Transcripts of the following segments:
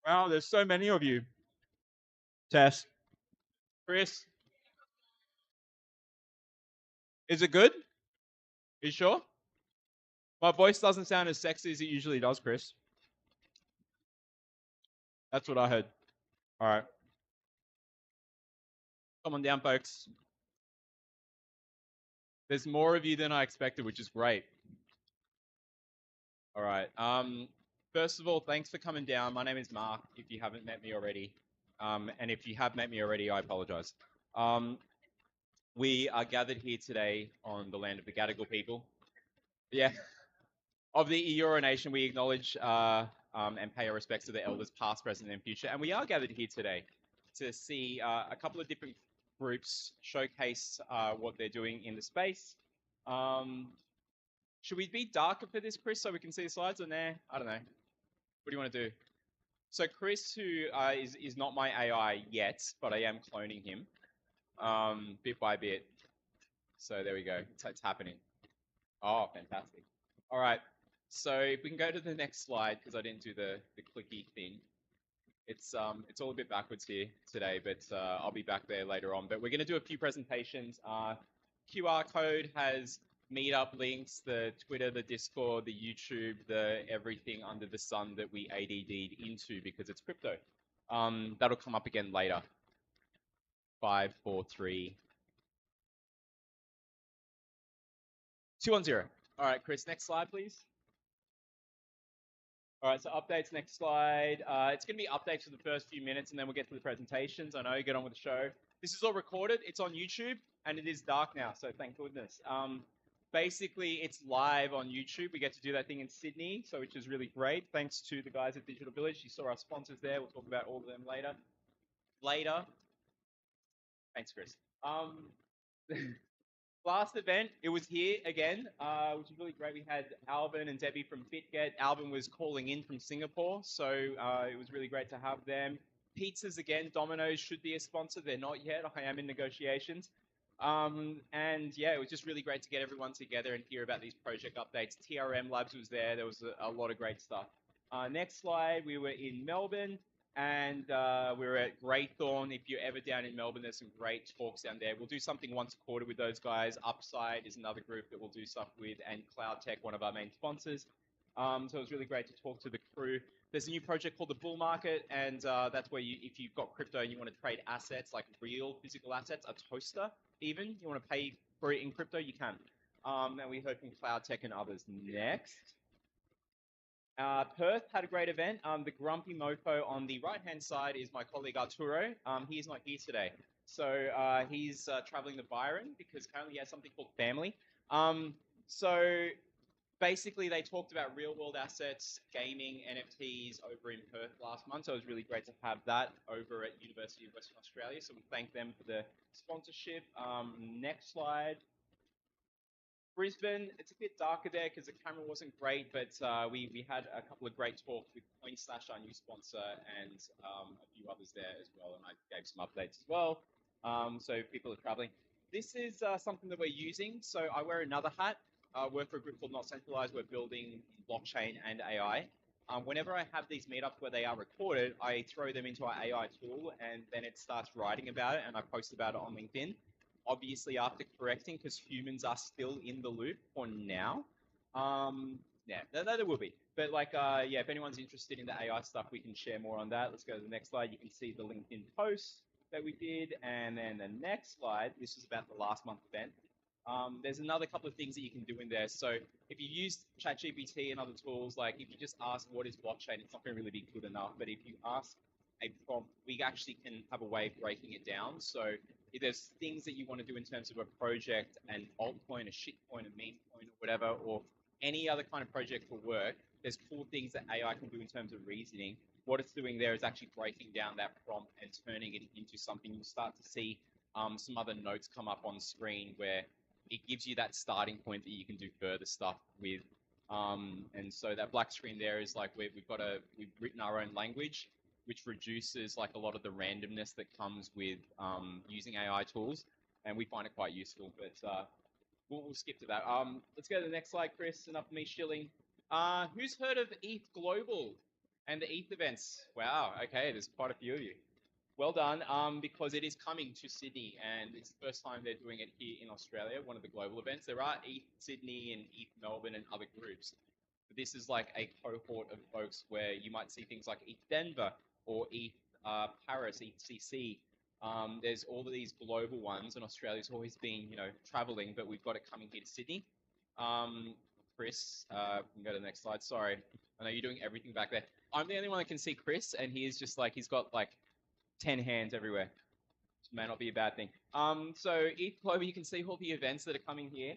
Wow, there's so many of you. Tess, Chris, is it good? You sure? My voice doesn't sound as sexy as it usually does, Chris. That's what I heard. All right, come on down, folks. There's more of you than I expected, which is great. All right. First of all, thanks for coming down. My name is Mark. If you haven't met me already, and if you have met me already, I apologize. Um, we are gathered here today on the land of the Gadigal people. Yeah, of the Eora Nation, we acknowledge and pay our respects to the elders, past, present, and future. And we are gathered here today to see a couple of different groups showcase what they're doing in the space. Should we be darker for this, Chris, so we can see the slides? Or nah? I don't know. What do you want to do? So Chris, who is not my AI yet, but I am cloning him bit by bit. So there we go. It's happening. Oh, fantastic. All right. So if we can go to the next slide, because I didn't do the clicky thing. It's all a bit backwards here today, but I'll be back there later on. But we're going to do a few presentations. QR code has meetup links, the Twitter, the Discord, the YouTube, the everything under the sun that we ADD'd into because it's crypto. That'll come up again later. 5, 4, 3, 2 on 0. All right, Chris, next slide, please. All right, so updates, next slide. It's going to be updates for the first few minutes, and then we'll get to the presentations. I know, get on with the show. This is all recorded. It's on YouTube, and it is dark now, so thank goodness. Basically, it's live on YouTube. We get to do that thing in Sydney, so which is really great. Thanks to the guys at Digital Village. You saw our sponsors there. We'll talk about all of them later. Thanks, Chris. Last event, it was here again, which was really great. We had Alvin and Debbie from FitGet. Alvin was calling in from Singapore, so it was really great to have them. Pizzas again, Domino's should be a sponsor. They're not yet. I am in negotiations. And yeah, it was just really great to get everyone together and hear about these project updates. TRM Labs was there. There was a lot of great stuff. Next slide, we were in Melbourne. And we were at Greythorn. If you're ever down in Melbourne, there's some great talks down there. We'll do something once a quarter with those guys. Upside is another group that we'll do stuff with, and Cloud Tech, one of our main sponsors. So it was really great to talk to the crew. There's a new project called the Bull Market, and that's where if you've got crypto and you want to trade assets, like real physical assets, a toaster even, you want to pay for it in crypto, you can. And we heard from Cloud Tech and others next. Perth had a great event. The grumpy mofo on the right-hand side is my colleague Arturo. He is not here today. So he's traveling to Byron because currently he has something called family. So basically they talked about real-world assets, gaming, NFTs over in Perth last month. So it was really great to have that over at University of Western Australia. So we thank them for the sponsorship. Next slide. Brisbane, it's a bit darker there because the camera wasn't great, but we had a couple of great talks with CoinSlash, our new sponsor, and a few others there as well, and I gave some updates as well. So people are traveling. This is something that we're using. So I wear another hat. I work for a group called Not Centralized. We're building blockchain and AI. Whenever I have these meetups where they are recorded, I throw them into our AI tool, and then it starts writing about it, and I post about it on LinkedIn. Obviously after correcting, because humans are still in the loop for now. Yeah, there will be. But like, yeah, if anyone's interested in the AI stuff, we can share more on that. Let's go to the next slide. You can see the LinkedIn post that we did. And then the next slide, this is about the last month event. There's another couple of things that you can do in there. So if you use ChatGPT and other tools, like if you just ask what is blockchain, it's not going to really be good enough. But if you ask a prompt, we actually can have a way of breaking it down. So if there's things that you want to do in terms of a project, an altcoin, a shitcoin, a meme coin, or whatever, or any other kind of project for work, there's cool things that AI can do in terms of reasoning. What it's doing there is actually breaking down that prompt and turning it into something. You'll start to see some other notes come up on screen where it gives you that starting point that you can do further stuff with. And so that black screen there is like we've written our own language, which reduces like a lot of the randomness that comes with using AI tools, and we find it quite useful. But we'll skip to that. Let's go to the next slide, Chris. Enough of me shilling. Who's heard of ETH Global? And the ETH events. Wow. Okay, there's quite a few of you. Well done. Because it is coming to Sydney, and it's the first time they're doing it here in Australia. One of the global events. There are ETH Sydney and ETH Melbourne and other groups. But this is like a cohort of folks where you might see things like ETH Denver or ETH Paris, ETHCC. There's all of these global ones, and Australia's always been, traveling, but we've got it coming here to Sydney. Um, Chris, we can go to the next slide. Sorry, I know you're doing everything back there. I'm the only one that can see Chris, and he is just like he's got like 10 hands everywhere. May not be a bad thing. So ETH Global, you can see all the events that are coming here.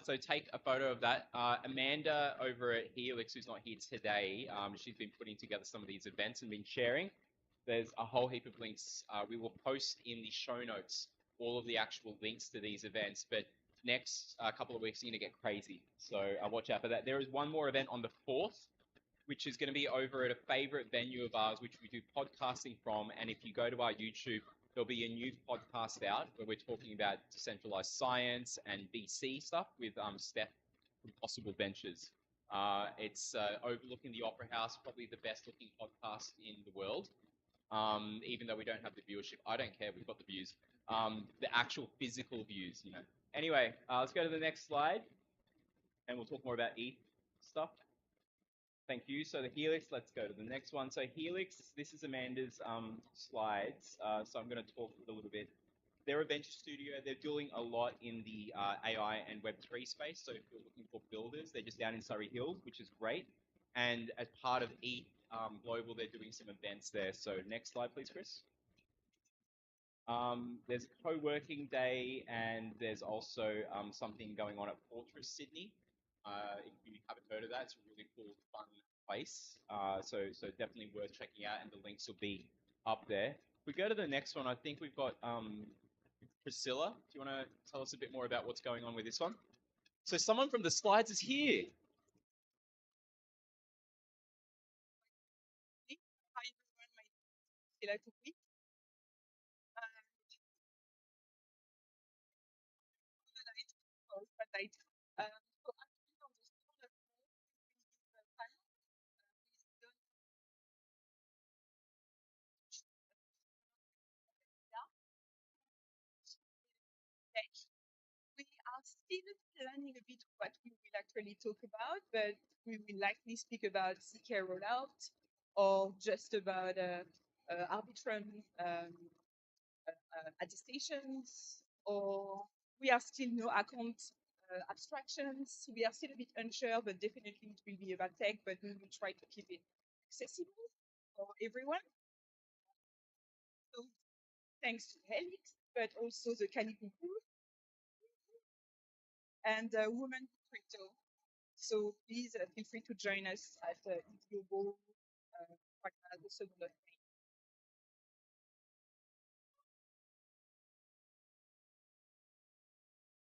So take a photo of that. Amanda over at Helix, who's not here today, she's been putting together some of these events and been sharing. There's a whole heap of links. We will post in the show notes all of the actual links to these events. But next couple of weeks, are going to get crazy. So watch out for that. There is one more event on the 4th, which is going to be over at a favorite venue of ours, which we do podcasting from. And if you go to our YouTube, there'll be a new podcast out where we're talking about decentralized science and VC stuff with Steph from Possible Ventures. It's overlooking the Opera House, probably the best looking podcast in the world. Even though we don't have the viewership, I don't care. We've got the views. The actual physical views. Anyway, let's go to the next slide, and we'll talk more about ETH stuff. Thank you. So the Helix, let's go to the next one. So Helix, this is Amanda's slides. So I'm going to talk a little bit. They're a venture studio. They're doing a lot in the AI and Web3 space. So if you're looking for builders, they're just down in Surrey Hills, which is great. And as part of ETH Global, they're doing some events there. So next slide, please, Chris. There's a co-working day, and there's also something going on at Fortress Sydney. If you haven't heard of that, it's a really cool, fun place. So definitely worth checking out, and the links will be up there. If we go to the next one, I think we've got Priscilla. Do you want to tell us a bit more about what's going on with this one? So someone from the slides is here. Hi everyone, my name is Priscilla Toupi. But I do. So actually on the second of May, we will give a panel with Don stage. We are still planning a bit what we will actually talk about, but we will likely speak about CK rollout or just about Arbitrum attestations, or we are still no account abstractions. We are still a bit unsure, but definitely it will be about tech, but we will try to keep it accessible for everyone. So thanks to Helix, but also the Calico group and Women Crypto. So please feel free to join us at Global the 2nd of May.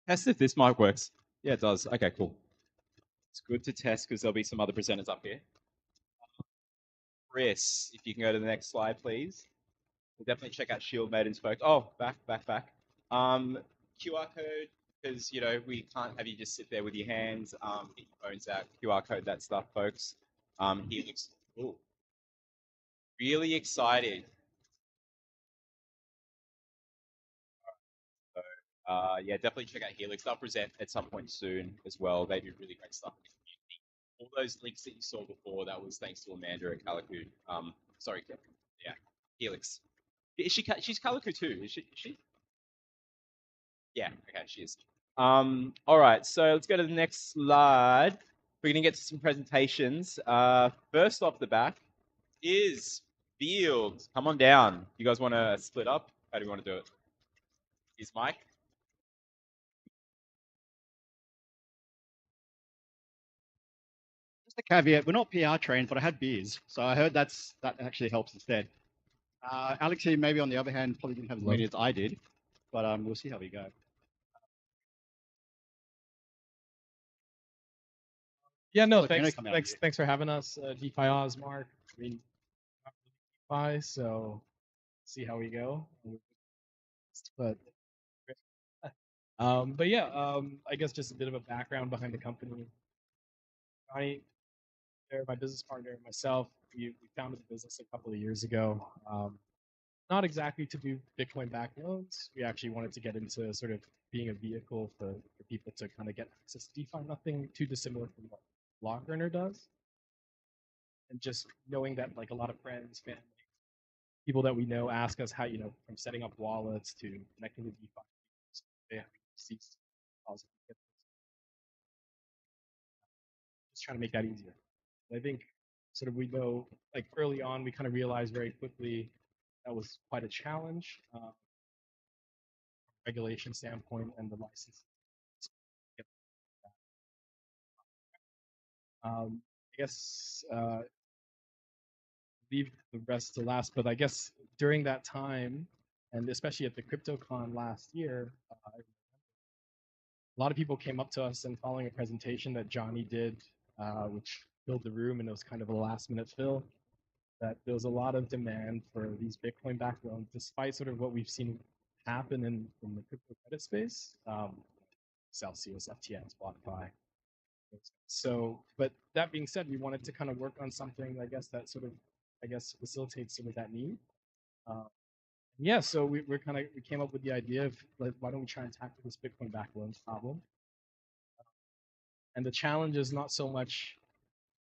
Test if this mic works. Yeah, it does. Okay, cool. It's good to test because there'll be some other presenters up here. Chris, if you can go to the next slide, please. We'll definitely check out Shield Maiden's folks. Oh, back. QR code, because we can't have you just sit there with your hands, get your phones out, QR code that stuff, folks. He looks really excited. So, yeah, definitely check out Helix. They'll present at some point soon as well. They do really great stuff in the community. All those links that you saw before, that was thanks to Amanda at Calico. Sorry, yeah, Helix. Is she? She's Calico too. Is she? Yeah. Okay, she is. All right. So let's go to the next slide. We're gonna get to some presentations. First off the back is Field. Come on down. You guys want to split up? How do you want to do it? Is Mike? Just a caveat, we're not PR trained, but I had beers. So I heard that actually helps instead. Alex here, maybe on the other hand, probably didn't have as many as I did, but we'll see how we go. Yeah, no, thanks for having us. DeFi Oz, Mark. I mean, not really DeFi, so see how we go. But yeah, I guess just a bit of a background behind the company. my business partner, and myself, we founded the business a couple of years ago. Not exactly to do Bitcoin-backed loans. We actually wanted to get into sort of being a vehicle for people to kind of get access to DeFi. Nothing too dissimilar from what Blockearner does. And just knowing that like a lot of friends, family, people that we know ask us how, from setting up wallets to connecting to DeFi, they have receipts, just trying to make that easier. And I think sort of we know, like early on, we kind of realized very quickly that was quite a challenge, regulation standpoint and the license. I guess leave the rest to last, but I guess during that time, and especially at the CryptoCon last year, a lot of people came up to us and following a presentation that Johnny did, which filled the room, and it was kind of a last-minute fill, that there was a lot of demand for these Bitcoin-backed loans, despite sort of what we've seen happen in the crypto credit space, Celsius, FTX, BlockFi. So, but that being said, we wanted to kind of work on something, I guess, that sort of, facilitates some of that need. Yeah, so we came up with the idea of like, why don't we try and tackle this Bitcoin backed loans problem? And the challenge is not so much,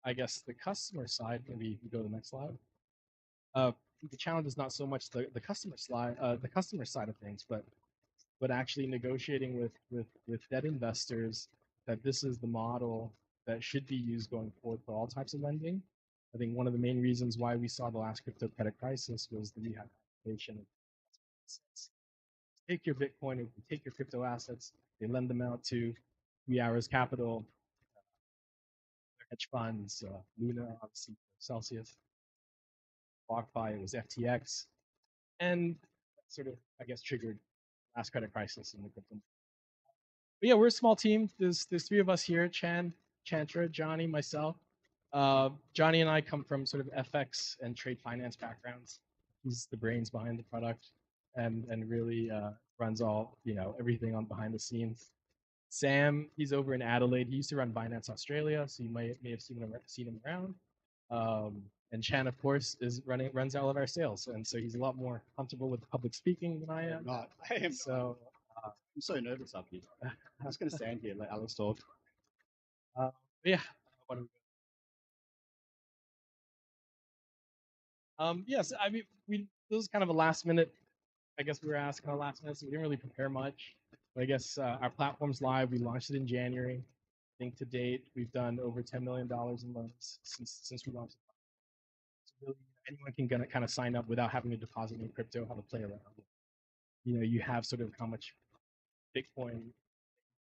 I guess, the customer side. Maybe we go to the next slide. The challenge is not so much the customer side of things, but actually negotiating with debt investors that this is the model that should be used going forward for all types of lending. I think one of the main reasons why we saw the last crypto credit crisis was the rehabilitation of assets. Take your Bitcoin and take your crypto assets, they lend them out to 3 Hours Capital, hedge funds, Luna, obviously Celsius, BlockFi, it was FTX, and that sort of, I guess, triggered last credit crisis in the crypto. But yeah, we're a small team. There's 3 of us here: Chantra, Johnny, myself. Johnny and I come from sort of FX and trade finance backgrounds. He's the brains behind the product, and really runs all everything on behind the scenes. Sam, he's over in Adelaide. He used to run Binance Australia, so you may have seen him around. And Chan, of course, runs all of our sales, and so he's a lot more comfortable with public speaking than I am. I am so. I'm so nervous up here. I'm just going to stand here and let Alex talk. Yeah. Yes, I mean, this was kind of a last minute. I guess we were asked kind of last minute, so we didn't really prepare much. But I guess our platform's live. We launched it in January. I think to date we've done over $10 million in loans since we launched it. So really, anyone can kind of sign up without having to deposit any crypto, how to play around. You have sort of how much Bitcoin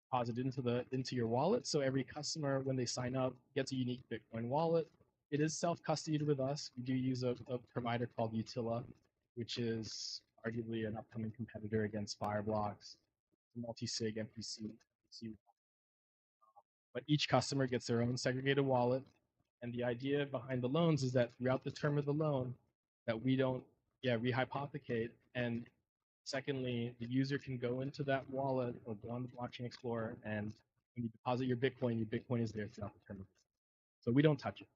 deposited into your wallet. So every customer, when they sign up, gets a unique Bitcoin wallet. It is self-custodied with us. We do use a provider called Utila, which is arguably an upcoming competitor against Fireblocks, multi-sig, MPC. But each customer gets their own segregated wallet. And the idea behind the loans is that throughout the term of the loan, that we don't rehypothecate. And secondly, the user can go into that wallet or go on the Blockchain Explorer, and when you deposit your Bitcoin is there throughout the term of it. So we don't touch it.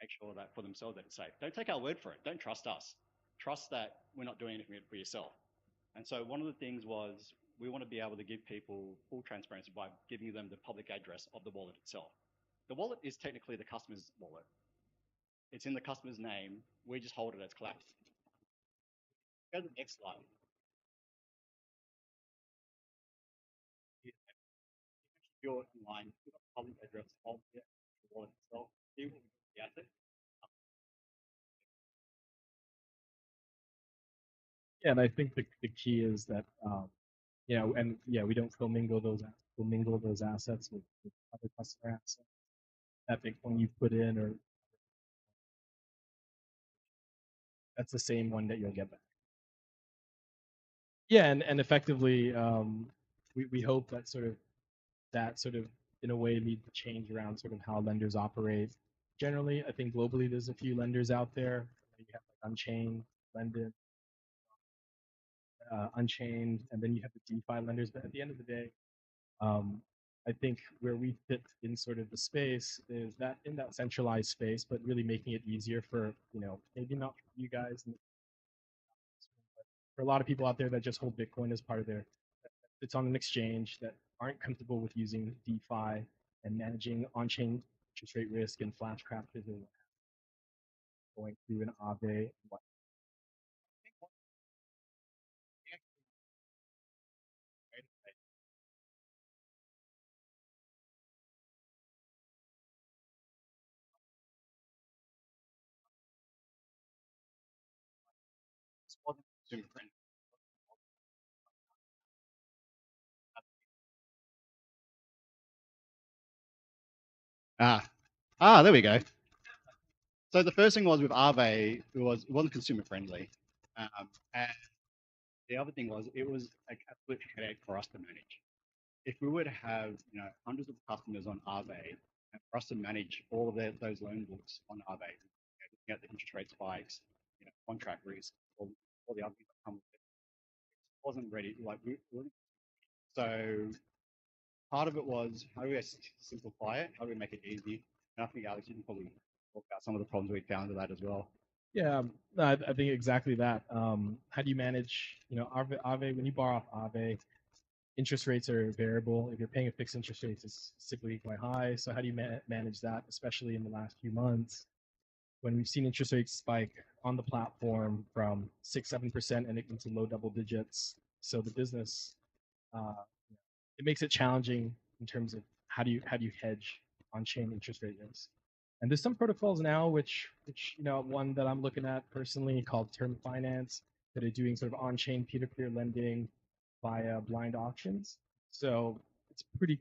Make sure that for themselves that it's safe. Don't take our word for it. Don't trust us. Trust that we're not doing anything for yourself. And so one of the things was we want to be able to give people full transparency by giving them the public address of the wallet itself. The wallet is technically the customer's wallet. It's in the customer's name. We just hold it as collateral. Go to the next slide. You're in line with the public address of the wallet itself. The asset. Yeah, and I think the key is that we don't commingle those assets with other customer assets. that Bitcoin you put in, or that's the same one that you'll get back. Yeah, and effectively, we hope that sort of in a way leads to change around sort of how lenders operate. Generally, I think globally there's a few lenders out there. You have like Unchained, Lending, Unchained, and then you have the DeFi lenders. But at the end of the day, um, I think where we fit in sort of the space is that in that centralized space, but really making it easier for, maybe not for you guys, but for a lot of people out there that just hold Bitcoin as part of their, it's on an exchange, that aren't comfortable with using DeFi and managing on-chain interest rate risk and flash crashes and going through an Aave and what. This wasn't consumer friendly. There we go. So the first thing was with Aave, it wasn't consumer friendly, and the other thing was it was an absolute headache for us to manage. If we were to have hundreds of customers on Aave, and for us to manage all of those loan books on Aave, looking at the interest rate spikes, contract risk, all the other things that come with it, wasn't ready. So part of it was how do we simplify it? How do we make it easy? And I think Alex, you can probably talk about some of the problems we found with that as well. Yeah, no, I think exactly that. How do you manage, Aave, when you borrow off Aave, interest rates are variable. If you're paying a fixed interest rate, it's typically quite high. So how do you manage that, especially in the last few months when we've seen interest rates spike on the platform from 6-7% and into low double digits? So the business, uh, it makes it challenging in terms of how do you hedge on chain interest rate risk. And there's some protocols now which one that I'm looking at personally called Term Finance that are doing sort of on-chain peer-to-peer lending via blind auctions. So it's pretty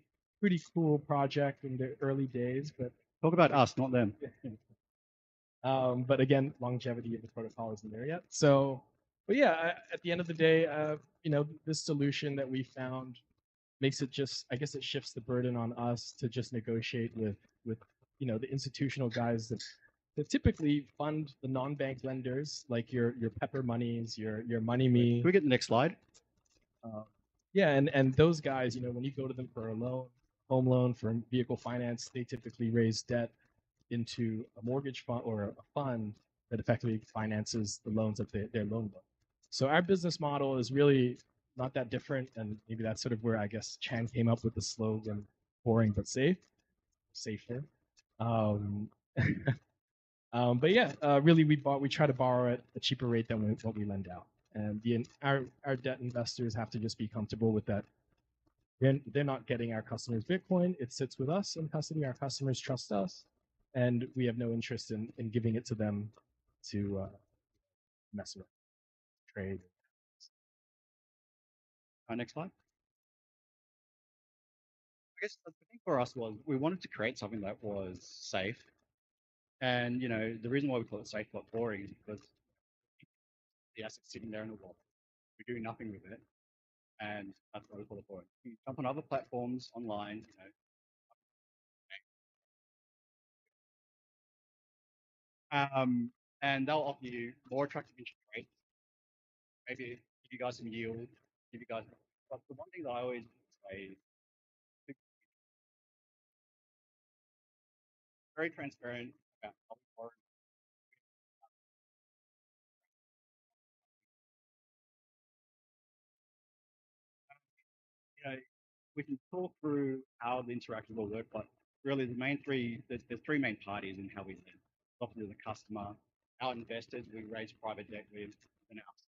cool project in the early days, but Talk about us, not them. but again, longevity of the protocol isn't there yet. So, but yeah, at the end of the day, this solution that we found makes it just, I guess it shifts the burden on us to just negotiate with the institutional guys that typically fund the non-bank lenders like your Pepper Moneys, your Money Me. Can we get the next slide? Yeah, and those guys, when you go to them for a loan, home loan, for vehicle finance, they typically raise debt into a mortgage fund or a fund that effectively finances the loans of their loan book. So our business model is really not that different, and maybe that's sort of where I guess Chan came up with the slogan "boring but safer." Um, but yeah, really we try to borrow at a cheaper rate than what we lend out, and our debt investors have to just be comfortable with that. They're not getting our customers Bitcoin. It sits with us in custody. Our customers trust us, and we have no interest in giving it to them to mess with, trade. Next slide. I guess the thing for us was we wanted to create something that was safe. And the reason why we call it safe but boring is because the asset's sitting there in the wallet. We do nothing with it. And that's why we call it boring. You jump on other platforms online, and they'll offer you more attractive interest rates. Maybe give you guys some yield, give you guys. But the one thing that I always say is very transparent about how we borrow. We can talk through how the interaction will work, but really there's three main parties in how we lend. Often the customer, our investors, we raise private debt with, and us.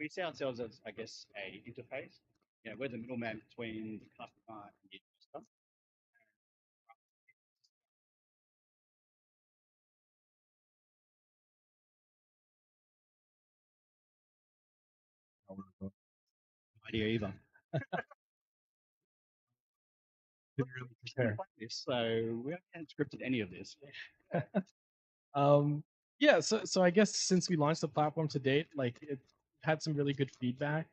We see ourselves as, I guess, a interface. We're the middleman between the customer and the investor. No idea either. Didn't really prepare. So we haven't scripted any of this. Yeah, so I guess since we launched the platform to date, like it had some really good feedback.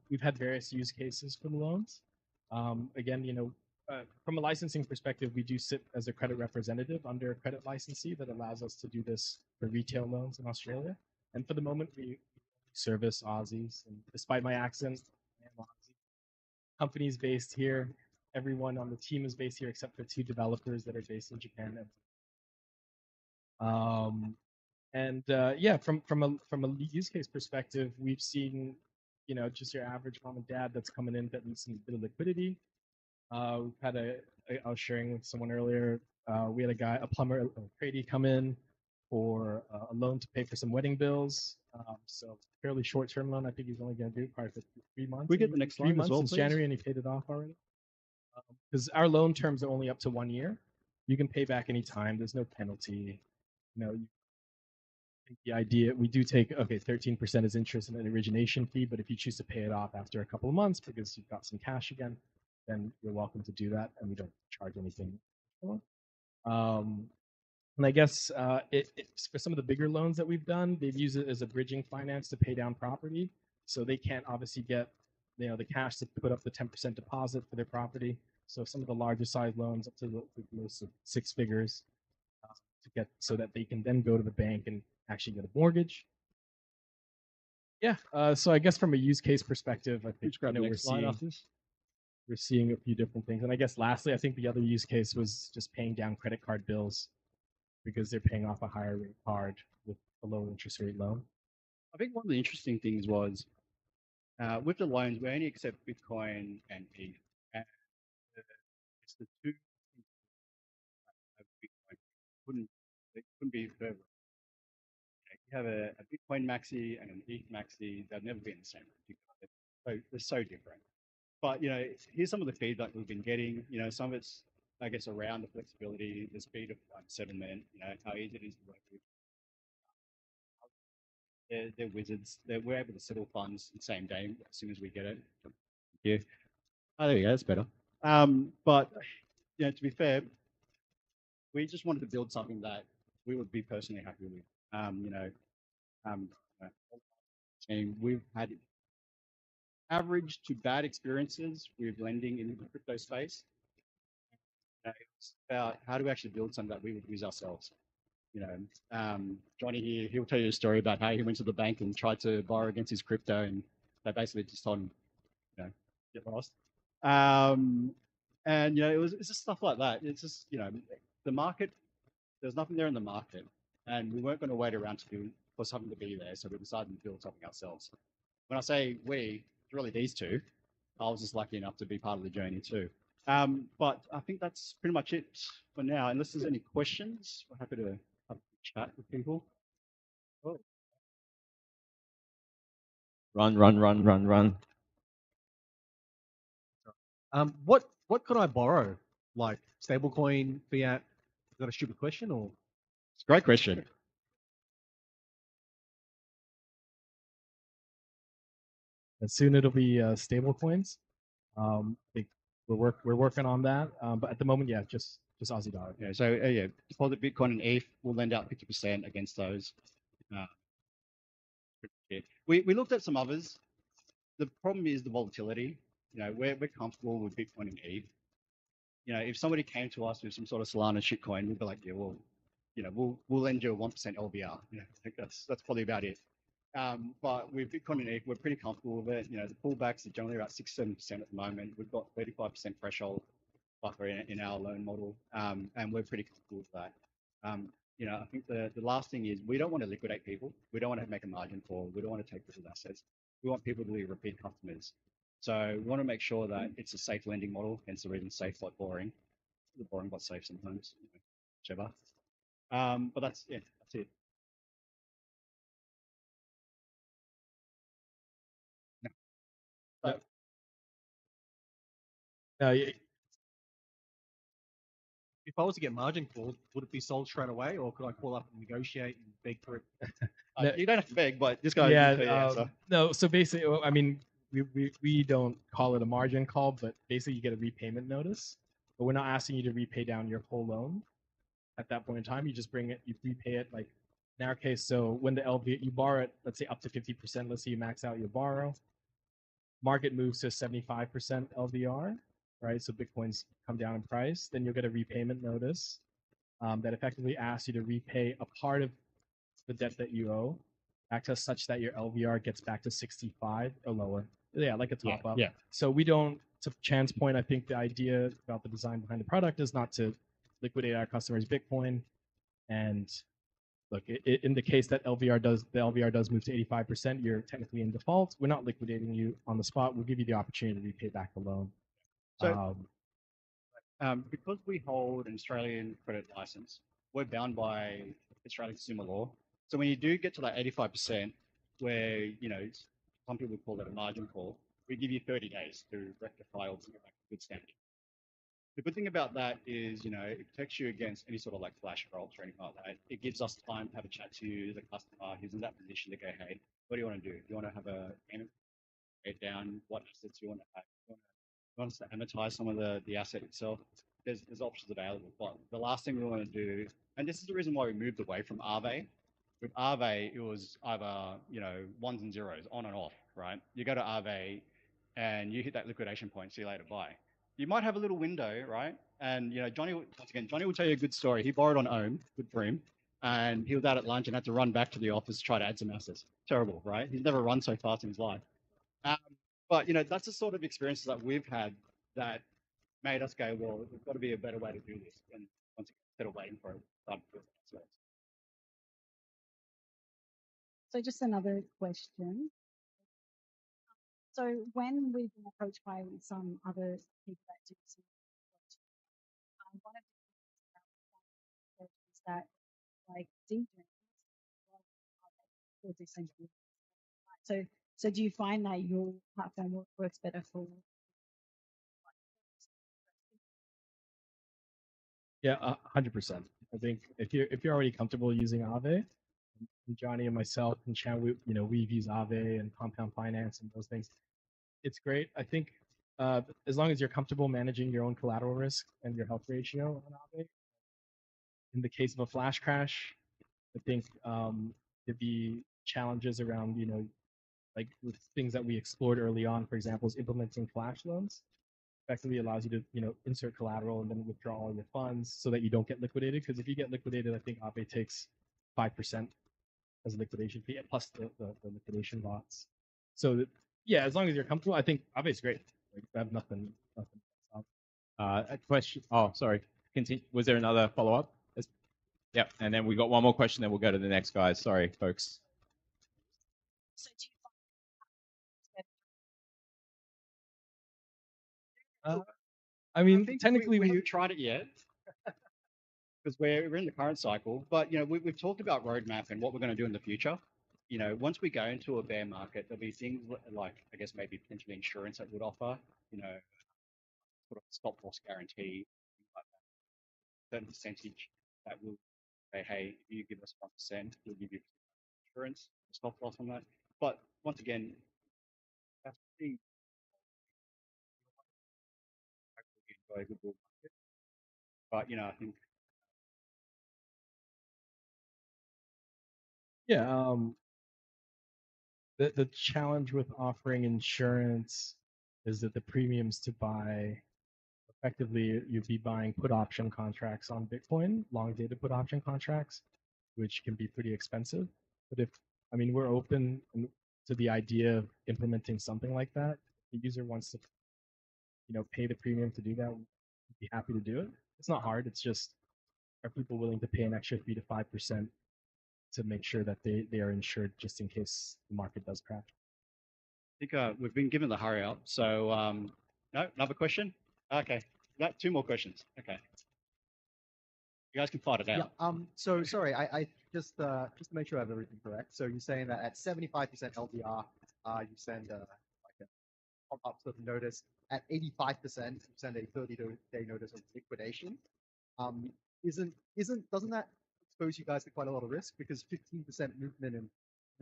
We've had various use cases for the loans. Again, from a licensing perspective, we do sit as a credit representative under a credit licensee that allows us to do this for retail loans in Australia. And for the moment, we service Aussies. And despite my accent, I am Aussie. Company's based here. Everyone on the team is based here except for 2 developers that are based in Japan. Yeah, from a use case perspective, we've seen, just your average mom and dad that's coming in that needs some bit of liquidity. We've had I was sharing with someone earlier. We had a plumber, a tradie, come in for a loan to pay for some wedding bills. So fairly short-term loan. I think he's only going to do probably for 3 months. We get the next 3 line as months well, since please. January, and he paid it off already. Because our loan terms are only up to 1 year. You can pay back any time. There's no penalty. The idea, we do take 13% is interest and an origination fee, but if you choose to pay it off after a couple of months because you've got some cash again, then you're welcome to do that, and we don't charge anything. And I guess for some of the bigger loans that we've done, they've used it as a bridging finance to pay down property, so they can't obviously get the cash to put up the 10% deposit for their property. So some of the larger size loans up to the 6 figures to get, so that they can then go to the bank and actually get a mortgage. Yeah, so I guess from a use case perspective, I think we're seeing a few different things. And I guess lastly, I think the other use case was just paying down credit card bills because they're paying off a higher rate card with a lower interest rate loan. I think one of the interesting things was with the loans, we only accept Bitcoin and ETH. And it's the two things of Bitcoin. It couldn't be further. You have a Bitcoin maxi and an ETH maxi, they've never been the same. So they're so different. But here's some of the feedback we've been getting. Some of it's, I guess, around the flexibility, the speed of settlement, how easy it is to work with. They're wizards. We're able to settle funds the same day as soon as we get it. Yeah. Oh, there you go. That's better. But to be fair, we just wanted to build something that we would be personally happy with. And we've had average to bad experiences with lending in the crypto space. It's about how do we actually build something that we would use ourselves. Johnny here, he'll tell you a story about how he went to the bank and tried to borrow against his crypto, and they basically just told him, get lost. And it's just stuff like that. It's just the market. There's nothing there in the market, and we weren't going to wait around for something to be there, so we decided to build something ourselves. When I say we, it's really these two. I was just lucky enough to be part of the journey too. But I think that's pretty much it for now. Unless there's any questions, we're happy to have a chat with people. Oh. Run. What could I borrow? Like stablecoin, fiat? Is that a stupid question or? It's a great question. And soon it'll be stable coins. We're working on that, but at the moment, yeah, just Aussie dollar. Yeah. So deposit Bitcoin and ETH. We'll lend out 50% against those. We looked at some others. The problem is the volatility. We're comfortable with Bitcoin and ETH. If somebody came to us with some sort of Solana shitcoin, we'd be like, yeah, well, we'll lend you a 1% LVR. I think that's probably about it. But with Bitcoin and ETH, we're pretty comfortable with it. The pullbacks are generally about 6-7% at the moment. We've got 35% threshold buffer in our loan model, and we're pretty comfortable with that. I think the last thing is we don't want to liquidate people. We don't want to make a margin call. We don't want to take people's assets. We want people to be repeat customers. So we want to make sure that it's a safe lending model, hence the reason safe but boring. The boring but safe sometimes, whichever. But that's it. If I was to get margin called, would it be sold straight away, or could I call up and negotiate and beg for it? You don't have to beg, but this guy. Yeah. No. So basically, I mean, we don't call it a margin call, but basically you get a repayment notice. but we're not asking you to repay down your whole loan at that point in time. You just bring it, you repay it like in our case. So when the LV you borrow it, let's say up to 50%, let's say you max out your borrow, market moves to 75% LVR, right? So Bitcoins come down in price, then you'll get a repayment notice that effectively asks you to repay a part of the debt that you owe back to us such that your LVR gets back to 65 or lower. Yeah, like a top up. Yeah. So we don't, to Chan's point, I think the idea about the design behind the product is not to liquidate our customers' Bitcoin. And look, in the case that the LVR does move to 85%, you're technically in default. We're not liquidating you on the spot. We'll give you the opportunity to repay back the loan. So because we hold an Australian credit license, we're bound by Australian consumer law. So when you do get to that 85%, where, you know, some people call it a margin call, we give you 30 days to rectify or to get back to good standing. The good thing about that is, you know, it protects you against any sort of like flash rolls or anything like that. It gives us time to have a chat to the customer who's in that position to go, hey, what do you want to do? Do you want to have a payment down? What assets you want to have? You want us to amortize some of the asset itself? There's options available. But the last thing we want to do, and this is the reason why we moved away from Aave. With Aave, it was either, you know, ones and zeros, on and off, right? You go to Aave and you hit that liquidation point, see you later, bye. You might have a little window, right? And, you know, Johnny will tell you a good story. He borrowed on Ohm, good for him. And he was out at lunch and had to run back to the office to try to add some assets. Terrible, right? He's never run so fast in his life. But, you know, that's the sort of experiences that we've had that made us go, well, there's got to be a better way to do this. And once again, instead of waiting for it, So just another question. So when we've been approached by some other people that do some one of the things is that like DJs will decentralize. So do you find that your platform works better for? Yeah, 100%. I think if you're already comfortable using Aave, and Johnny and myself and Chan, we've used Aave and Compound Finance and those things. It's great. I think as long as you're comfortable managing your own collateral risk and your health ratio on Aave, in the case of a flash crash, I think there'd be challenges around, like with things that we explored early on, for example, is implementing flash loans. Effectively allows you to, insert collateral and then withdraw all your funds so that you don't get liquidated. Because if you get liquidated, I think Aave takes 5% as a liquidation fee plus the liquidation lots. So yeah, as long as you're comfortable, I think Aave is great. Like, I have nothing. A question. Oh, sorry. Continue. Was there another follow-up? Yep. And then we got one more question, then we'll go to the next guys. Sorry, folks. So do you I mean, I think technically we haven't tried it yet because we're in the current cycle. But, we've talked about roadmap and what we're going to do in the future. Once we go into a bear market, there'll be things like, I guess, maybe potentially insurance that would offer, sort of stop loss guarantee, things like that. Certain percentage that will say, hey, if you give us 1%, we'll give you insurance, stop loss on that. But once again, that's pretty enjoy a good bull market. But, I think yeah, the challenge with offering insurance is that the premiums to buy, effectively you'd be buying put option contracts on Bitcoin, long dated put option contracts, which can be pretty expensive. But we're open to the idea of implementing something like that. If the user wants to, pay the premium to do that, we'd be happy to do it. It's not hard. It's just, are people willing to pay an extra 3 to 5% to make sure that they are insured just in case the market does crash? I think we've been given the hurry up. So, no, another question? Okay, got 2 more questions. Okay. You guys can fight it out. Yeah. So sorry, I just to make sure I have everything correct. So you're saying that at 75% LDR, you send like a pop-up sort of notice. At 85%, you send a 30-day notice of liquidation. Doesn't that expose you guys to quite a lot of risk? Because 15% movement in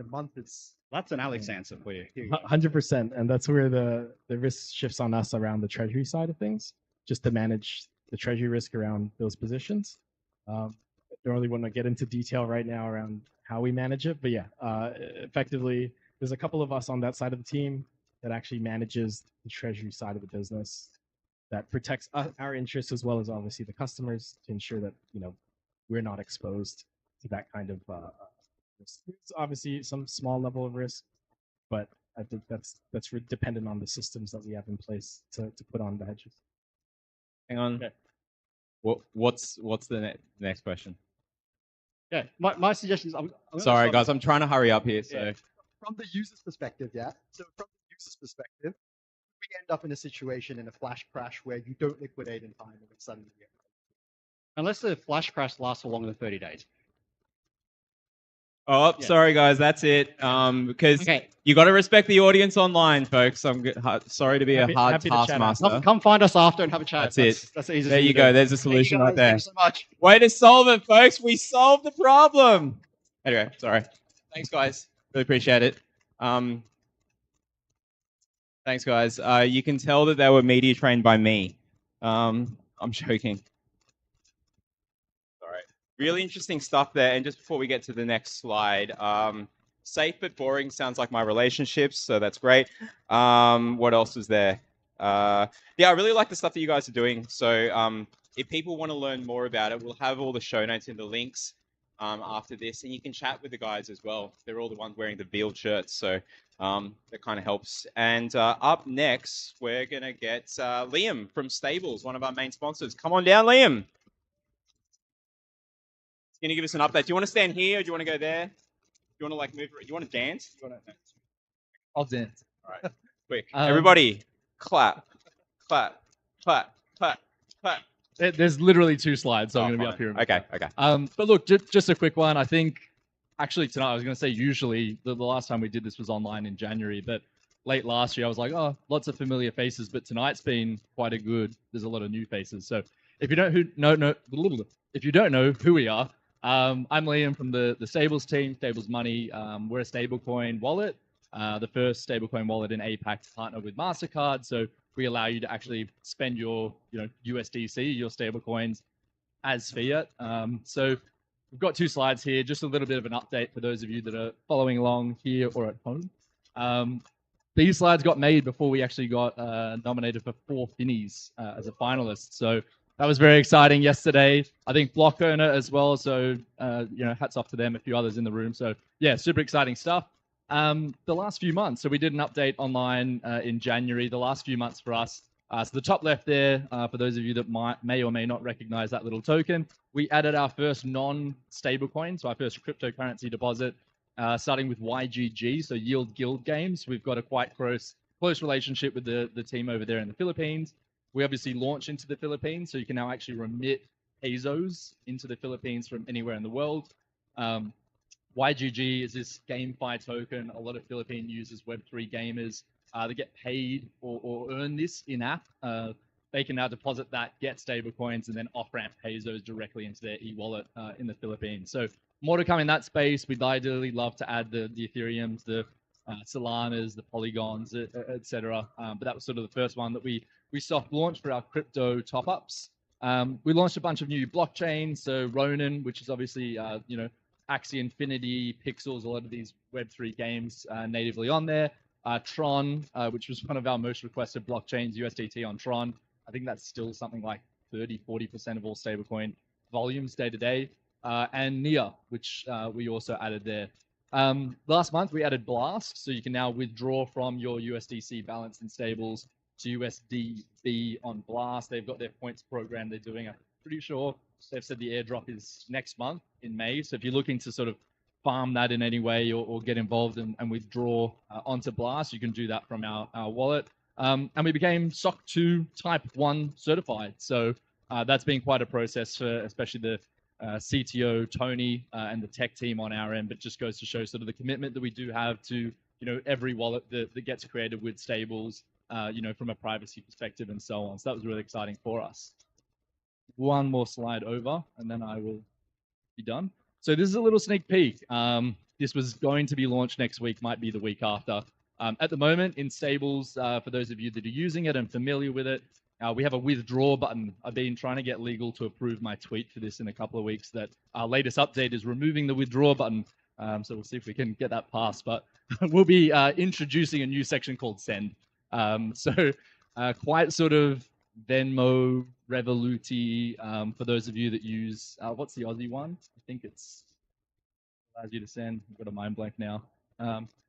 a month is. That's an Alex answer for you. 100%, and that's where the risk shifts on us around the treasury side of things, just to manage the treasury risk around those positions. Don't really want to get into detail right now around how we manage it, but yeah, effectively, there's a couple of us on that side of the team that actually manages the treasury side of the business that protects our interests as well as obviously the customers to ensure that we're not exposed to that kind of risk. There's obviously some small level of risk, but I think that's dependent on the systems that we have in place to put on the hedges. Hang on. Okay. What's the next question? Yeah, my suggestion is I'm Sorry, guys, I'm trying to hurry up here. So from the user's perspective, yeah. So from the user's perspective, we end up in a situation in a flash crash where you don't liquidate in time and then suddenly you get unless the flash crash lasts for longer than 30 days. Oh, Yeah. sorry, guys, that's it. Because Okay. you got to respect the audience online, folks. I'm sorry to be Happy- a hard happy to chat taskmaster. Come find us after and have a chat. That's it. That's the easiest There thing you to go. do. There's a Thank you, solution right guys. there. Thank you so much. Way to solve it, folks. We solved the problem. Anyway, sorry. Thanks, guys. Really appreciate it. Thanks, guys. You can tell that they were media trained by me. I'm joking. All right. Really interesting stuff there. And just before we get to the next slide, safe but boring sounds like my relationships, so that's great. What else is there? Yeah, I really like the stuff that you guys are doing. So if people want to learn more about it, we'll have all the show notes and the links after this, and you can chat with the guys as well. They're all the ones wearing the Beal shirts, so that kind of helps. And up next, we're going to get Liam from Stables, one of our main sponsors. Come on down, Liam. He's going to give us an update. Do you want to stand here or do you want to go there? Do you want to like move? Do you want to dance? Do you want to... I'll dance. All right, quick. Everybody, clap, clap, clap, clap, clap. There's literally 2 slides, so I'm going to be up here. Okay, okay. But look, just a quick one. I think actually tonight I was going to say usually the last time we did this was online in January, but late last year I was like, oh, lots of familiar faces, but tonight's been quite a good. There's a lot of new faces. So if you don't know who we are, I'm Liam from the Stables team, Stables Money. We're a stablecoin wallet, the first stablecoin wallet in APAC to partner with MasterCard. So we allow you to actually spend your USDC, your stablecoins, as fiat. So we've got 2 slides here, just a little bit of an update for those of you that are following along here or at home. These slides got made before we actually got nominated for 4 Finnies as a finalist. So that was very exciting yesterday. I think Block Owner as well. So, hats off to them, a few others in the room. So yeah, super exciting stuff. The last few months, so we did an update online in January, the last few months for us. So the top left there, for those of you that may or may not recognize that little token, we added our first non-stable coin, so our first cryptocurrency deposit, starting with YGG, so Yield Guild Games. We've got a quite close relationship with the team over there in the Philippines. We obviously launched into the Philippines, so you can now actually remit pesos into the Philippines from anywhere in the world. YGG is this GameFi token. A lot of Philippine users, Web3 gamers, they get paid or earn this in-app. They can now deposit that, get stable coins, and then off-ramp pesos directly into their e-wallet in the Philippines. So more to come in that space. We'd ideally love to add the Ethereums, the Solanas, the Polygons, etc. But that was sort of the first one that we soft launched for our crypto top-ups. We launched a bunch of new blockchains. So Ronin, which is obviously, Axie Infinity, Pixels, a lot of these Web3 games natively on there. Tron, which was one of our most requested blockchains, USDT on Tron. I think that's still something like 30-40% of all stablecoin volumes day to day. And Nia, which we also added there. Last month, we added Blast, so you can now withdraw from your USDC balance in stables to USDB on Blast. They've got their points program they're doing. I'm pretty sure they've said the airdrop is next month in May. So if you're looking to sort of farm that in any way or get involved and withdraw onto Blast, you can do that from our wallet. And we became SOC 2 Type 1 certified. So that's been quite a process for especially the CTO, Tony, and the tech team on our end. But just goes to show sort of the commitment that we do have to every wallet that gets created with stables, from a privacy perspective and so on. So that was really exciting for us. One more slide over, and then I will be done. So this is a little sneak peek. This was going to be launched next week, might be the week after. At the moment, in stables, for those of you that are using it and familiar with it, We have a withdraw button. I've been trying to get legal to approve my tweet for this in a couple of weeks. That our latest update is removing the withdraw button. So we'll see if we can get that passed. But we'll be introducing a new section called send. So quite sort of Venmo, Revoluti. For those of you that use, what's the Aussie one? I think it's allows you to send. I've got a mind blank now.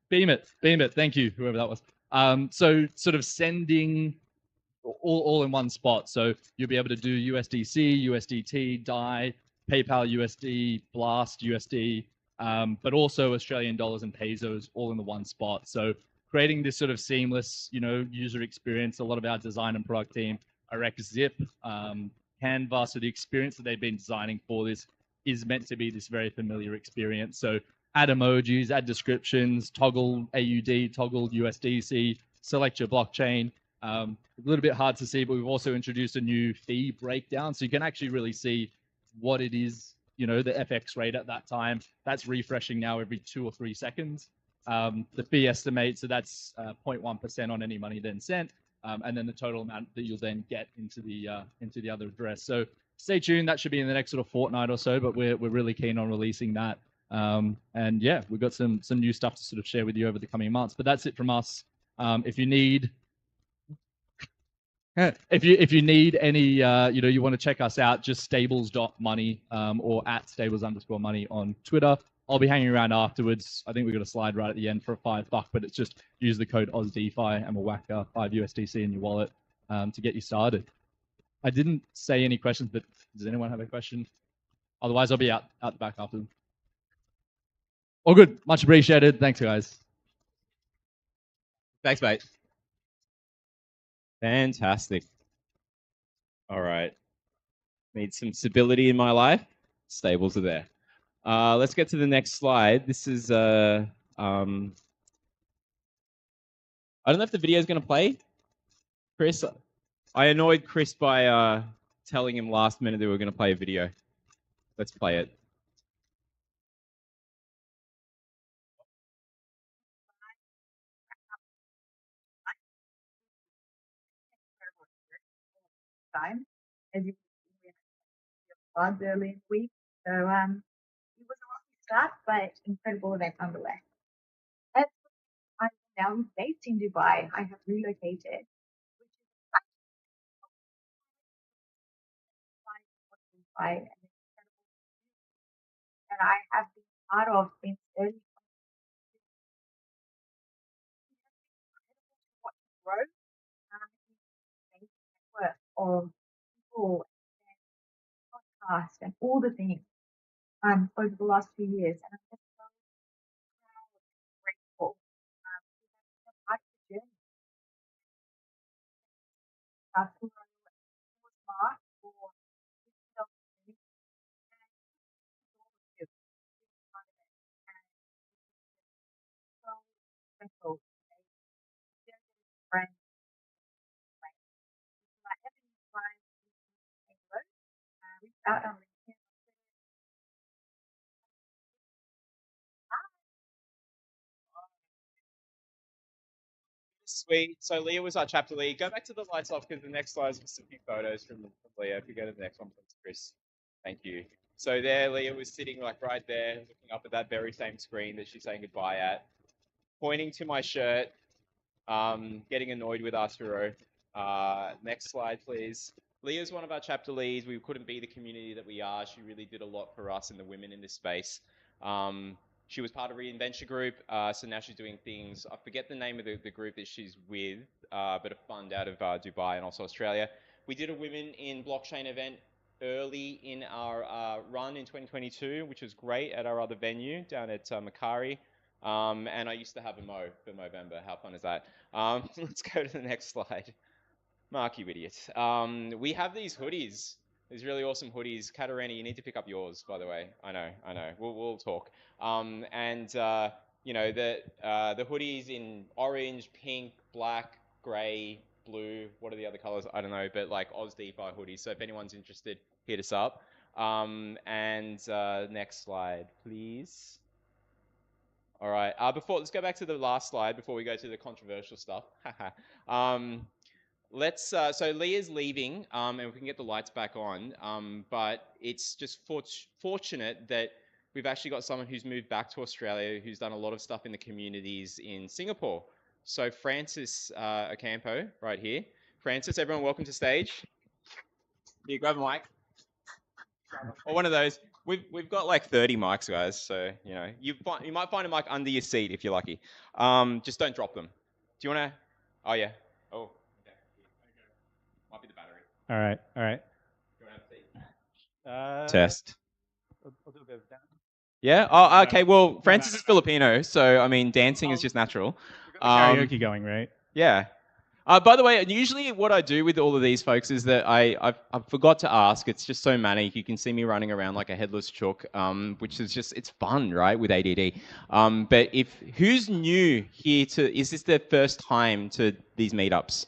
Beam it. Thank you, whoever that was. So sort of sending all in one spot. So you'll be able to do USDC, USDT, DAI, PayPal USD, Blast USD, but also Australian dollars and pesos all in the one spot. So creating this sort of seamless, user experience. A lot of our design and product team are ex-Zip, Canva. So the experience that they've been designing for this is meant to be this very familiar experience. So add emojis, add descriptions, toggle AUD, toggle USDC, select your blockchain. A little bit hard to see, but we've also introduced a new fee breakdown. So you can actually really see what it is, the FX rate at that time. That's refreshing now every 2 or 3 seconds. The fee estimate, so that's 0.1% on any money then sent, and then the total amount that you'll then get into the other address. So stay tuned. That should be in the next sort of fortnight or so, but we're really keen on releasing that. And yeah, we've got some new stuff to sort of share with you over the coming months. But that's it from us. If you need any, you want to check us out, just stables.money or at stables_money on Twitter. I'll be hanging around afterwards. I think we've got a slide right at the end for a $5, but it's just use the code OzDeFi and we'll whack 5 USDC in your wallet to get you started. I didn't say any questions, but does anyone have a question? Otherwise, I'll be out the back after. All good. Much appreciated. Thanks, guys. Thanks, mate. Fantastic. All right. Need some stability in my life. Stables are there. Let's get to the next slide. This is I don't know if the video is going to play. Chris, I annoyed Chris by telling him last minute that we were going to play a video. Let's play it. Time, as you can see, early in the week. So it was a rocky start, but incredible event nonetheless. As I'm now based in Dubai, I have relocated, which is Dubai, and I have been part of since early growth network of people and podcast and all the things over the last few years, and I'm just so proud and grateful to have been a part of the journey. For smart for digital community and all of you part of it, and so special. Friends, like having you guys reach out on LinkedIn. Sweet. So Leah was our chapter lead. Go back to the lights off because the next slide is just a few photos from Leah. If you go to the next one, please, Chris. Thank you. So there, Leah was sitting like right there, looking up at that very same screen that she's saying goodbye at, pointing to my shirt, getting annoyed with Arturo. Next slide, please. Leah's one of our chapter leads. We couldn't be the community that we are. She really did a lot for us and the women in this space. She was part of Reinventure Group, so now she's doing things. I forget the name of the group that she's with, but a fund out of Dubai and also Australia. We did a Women in Blockchain event early in our run in 2022, which was great at our other venue down at Macquarie. And I used to have a Mo for Movember. How fun is that? Let's go to the next slide. Mark, you idiot. We have these hoodies. These really awesome hoodies. Katarina, you need to pick up yours, by the way. I know. We'll talk. The hoodies in orange, pink, black, grey, blue. What are the other colors? I don't know, but like OzDeFi hoodies. So if anyone's interested, hit us up. Next slide, please. All right. Let's go back to the last slide before we go to the controversial stuff. let's. So Leah's leaving, and we can get the lights back on. But it's just fortunate that we've actually got someone who's moved back to Australia, who's done a lot of stuff in the communities in Singapore. So Francis Ocampo, right here. Francis, everyone, welcome to stage. Here, grab a mic. Or one of those. We've got like 30 mics, guys. So you know you might find a mic under your seat if you're lucky. Just don't drop them. Do you want to? Oh yeah. Oh. Okay. Might be the battery. All right, all right. Do you want to have a seat? Uh, Test. I'll do a bit of that. Yeah. Oh, No, okay. Well, no, Francis no, is no. Filipino, so I mean, dancing is just natural. We got the karaoke going, right? Yeah. By the way, usually what I do with all of these folks is that I forgot to ask. It's just so manic. You can see me running around like a headless chook, which is just, it's fun, right, with ADD. But who's new here is this their first time to these meetups?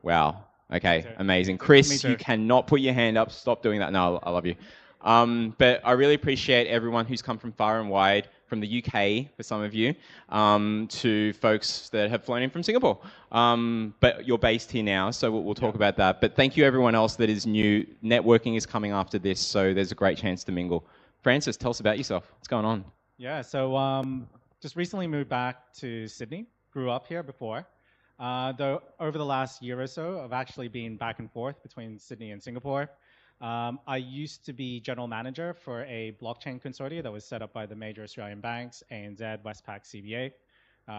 Wow. Okay, amazing. Chris, you cannot put your hand up. Stop doing that. No, I love you. But I really appreciate everyone who's come from far and wide, from the UK for some of you, to folks that have flown in from Singapore. But you're based here now, so we'll talk about that. But thank you everyone else that is new. Networking is coming after this, so there's a great chance to mingle. Francis, tell us about yourself. What's going on? Yeah, so just recently moved back to Sydney. Grew up here before. Though over the last year or so, I've actually been back and forth between Sydney and Singapore. I used to be general manager for a blockchain consortium that was set up by the major Australian banks, ANZ, Westpac, CBA,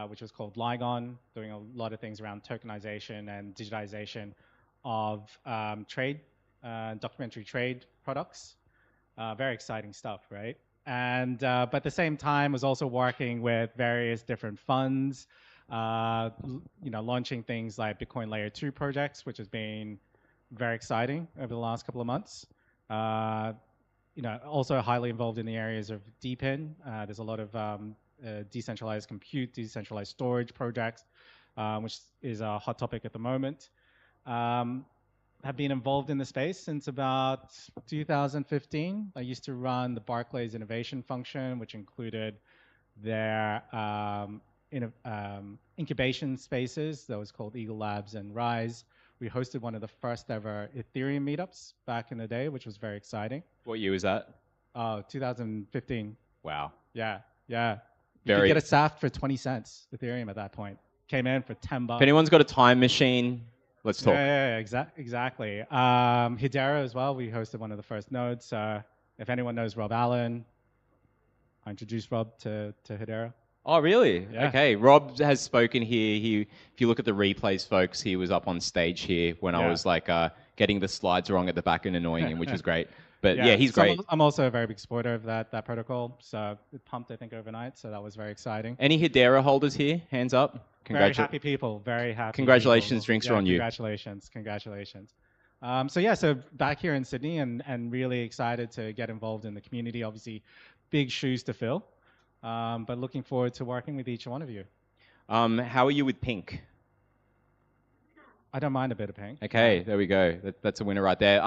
which was called Ligon, doing a lot of things around tokenization and digitization of trade, documentary trade products. Very exciting stuff, right? And but at the same time, was also working with various different funds, launching things like Bitcoin Layer 2 projects, which has been very exciting over the last couple of months. Also highly involved in the areas of DePIN. There's a lot of decentralized compute, decentralized storage projects, which is a hot topic at the moment. Have been involved in the space since about 2015. I used to run the Barclays innovation function, which included their incubation spaces that was called Eagle Labs and Rise. We hosted one of the first ever Ethereum meetups back in the day, which was very exciting. What year was that? 2015. Wow. Yeah. You could get a SAFT for 20 cents Ethereum at that point. Came in for $10. If anyone's got a time machine, let's talk. Yeah, exactly. Hedera as well. We hosted one of the first nodes. If anyone knows Rob Allen, I introduced Rob to Hedera. Oh, really? Yeah. Okay. Rob has spoken here. If you look at the replays, folks, he was up on stage here when I was like getting the slides wrong at the back and annoying him, which was great. But yeah, he's great. I'm also a very big supporter of that protocol. So it pumped, I think, overnight. So that was very exciting. Any Hedera holders here? Hands up. Very happy people. Very happy. Congratulations. People. Drinks are on you. Congratulations. So back here in Sydney and really excited to get involved in the community. Obviously, big shoes to fill. But looking forward to working with each one of you. How are you with pink? I don't mind a bit of pink. Okay, there we go. That's a winner right there.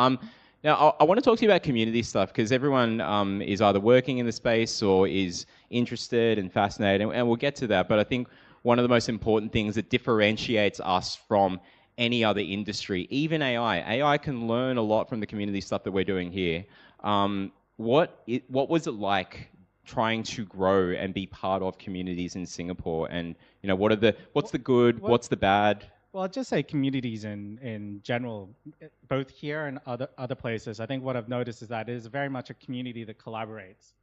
Now, I want to talk to you about community stuff because everyone is either working in the space or is interested and fascinated, and we'll get to that. But I think one of the most important things that differentiates us from any other industry, even AI can learn a lot from the community stuff that we're doing here. What was it like trying to grow and be part of communities in Singapore? And what's the good, what's the bad? Well, I'd just say communities in general, both here and other places. I think what I've noticed is that it is very much a community that collaborates.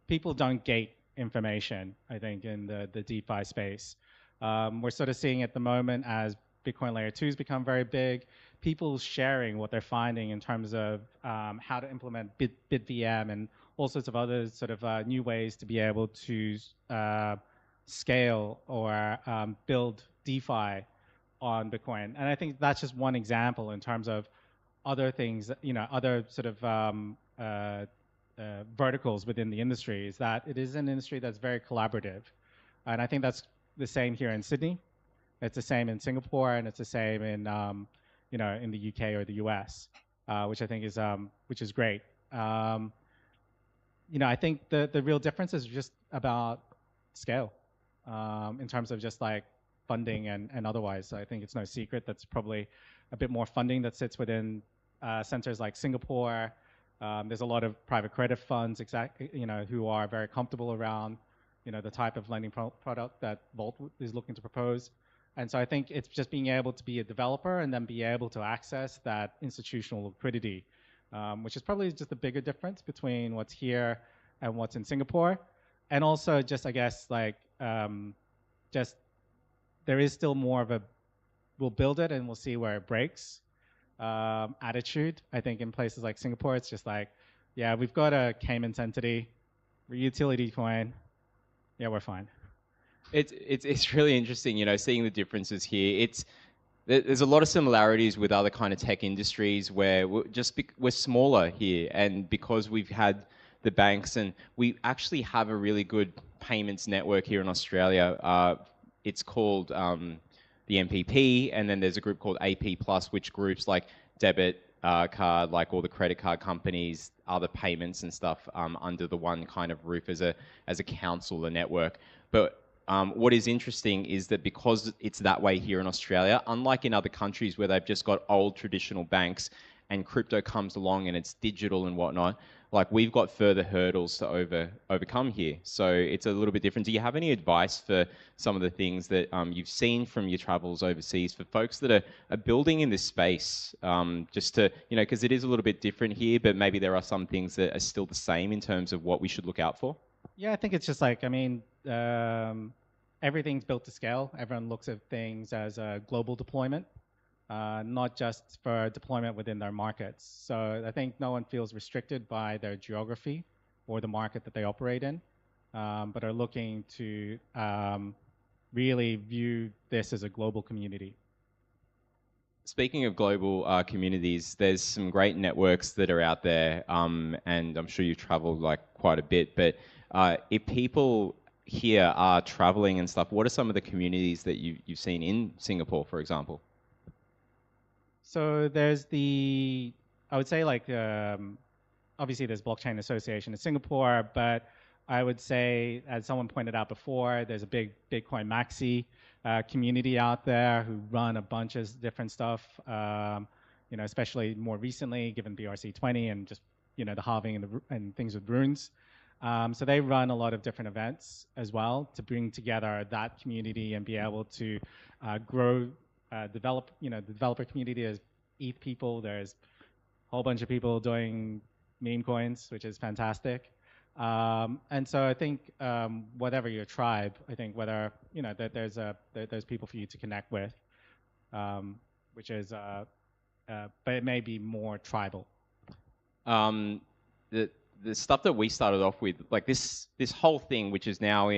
People don't gate information, I think, in the DeFi space. We're sort of seeing at the moment as Bitcoin Layer 2's become very big, people sharing what they're finding in terms of how to implement BitVM and all sorts of other sort of new ways to be able to scale or build DeFi on Bitcoin. And I think that's just one example in terms of other things, other sort of verticals within the industry, is that it is an industry that's very collaborative. And I think that's the same here in Sydney. It's the same in Singapore, and it's the same in, in the UK or the US, which I think is, which is great. I think the real difference is just about scale, in terms of just like funding and otherwise. I think it's no secret that's probably a bit more funding that sits within centers like Singapore. There's a lot of private credit funds, who are very comfortable around, the type of lending product that Volt is looking to propose. And so I think it's just being able to be a developer and then be able to access that institutional liquidity, which is probably just the bigger difference between what's here and what's in Singapore. And also just, I guess, just there is still more of a, we'll build it and we'll see where it breaks attitude. I think in places like Singapore, it's just like, yeah, we've got a Cayman's entity, we're utility coin, yeah, we're fine. It's really interesting, seeing the differences here. There's a lot of similarities with other kind of tech industries where we're smaller here, and because we've had the banks, and we actually have a really good payments network here in Australia. It's called the MPP, and then there's a group called AP Plus, which groups like debit card, like all the credit card companies, other payments and stuff under the one kind of roof as a council, a network. But what is interesting is that because it's that way here in Australia, unlike in other countries where they've just got old traditional banks and crypto comes along and it's digital and whatnot, like we've got further hurdles to overcome here. So it's a little bit different. Do you have any advice for some of the things that you've seen from your travels overseas for folks that are building in this space, just to, because it is a little bit different here, but maybe there are some things that are still the same in terms of what we should look out for? Yeah, I think it's just everything's built to scale. Everyone looks at things as a global deployment, not just for deployment within their markets. So I think no one feels restricted by their geography or the market that they operate in, but are looking to really view this as a global community. Speaking of global communities, there's some great networks that are out there, and I'm sure you've traveled quite a bit, but if people here are traveling and stuff, what are some of the communities that you've seen in Singapore, for example? So there's I would say obviously there's Blockchain Association in Singapore, but I would say, as someone pointed out before, there's a big Bitcoin Maxi community out there who run a bunch of different stuff, especially more recently, given BRC20 and just, the halving and things with runes. So they run a lot of different events as well to bring together that community and be able to grow, develop, the developer community. There's ETH people, there's a whole bunch of people doing meme coins, which is fantastic. And so I think whatever your tribe, I think whether, that there's people for you to connect with, which is, but it may be more tribal. The stuff that we started off with, like this whole thing, which is now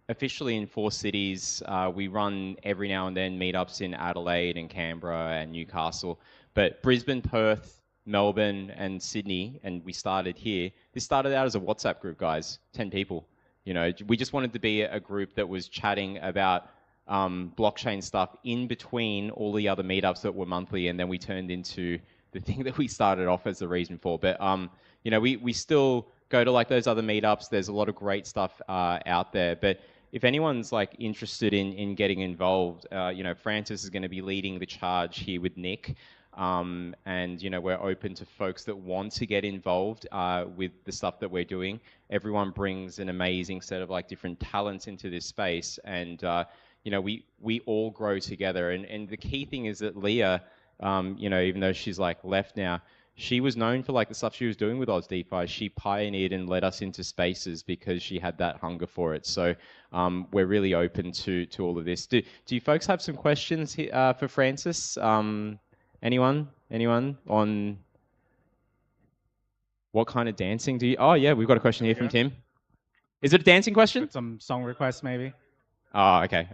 officially in 4 cities. We run every now and then meetups in Adelaide and Canberra and Newcastle, but Brisbane, Perth, Melbourne, and Sydney, and we started here. This started out as a WhatsApp group, guys, 10 people. We just wanted to be a group that was chatting about blockchain stuff in between all the other meetups that were monthly, and then we turned into the thing that we started off as the reason for. But we still go to those other meetups. There's a lot of great stuff out there. But if anyone's interested in getting involved, Francis is going to be leading the charge here with Nick. And we're open to folks that want to get involved with the stuff that we're doing. Everyone brings an amazing set of different talents into this space, and we all grow together. And the key thing is that Leah, even though she's left now, she was known for the stuff she was doing with Oz DeFi. She pioneered and led us into spaces because she had that hunger for it. So we're really open to all of this. Do you folks have some questions for Francis? Anyone on what kind of dancing do you? Oh yeah, we've got a question here from Tim. Is it a dancing question? Got some song requests maybe. Oh, okay.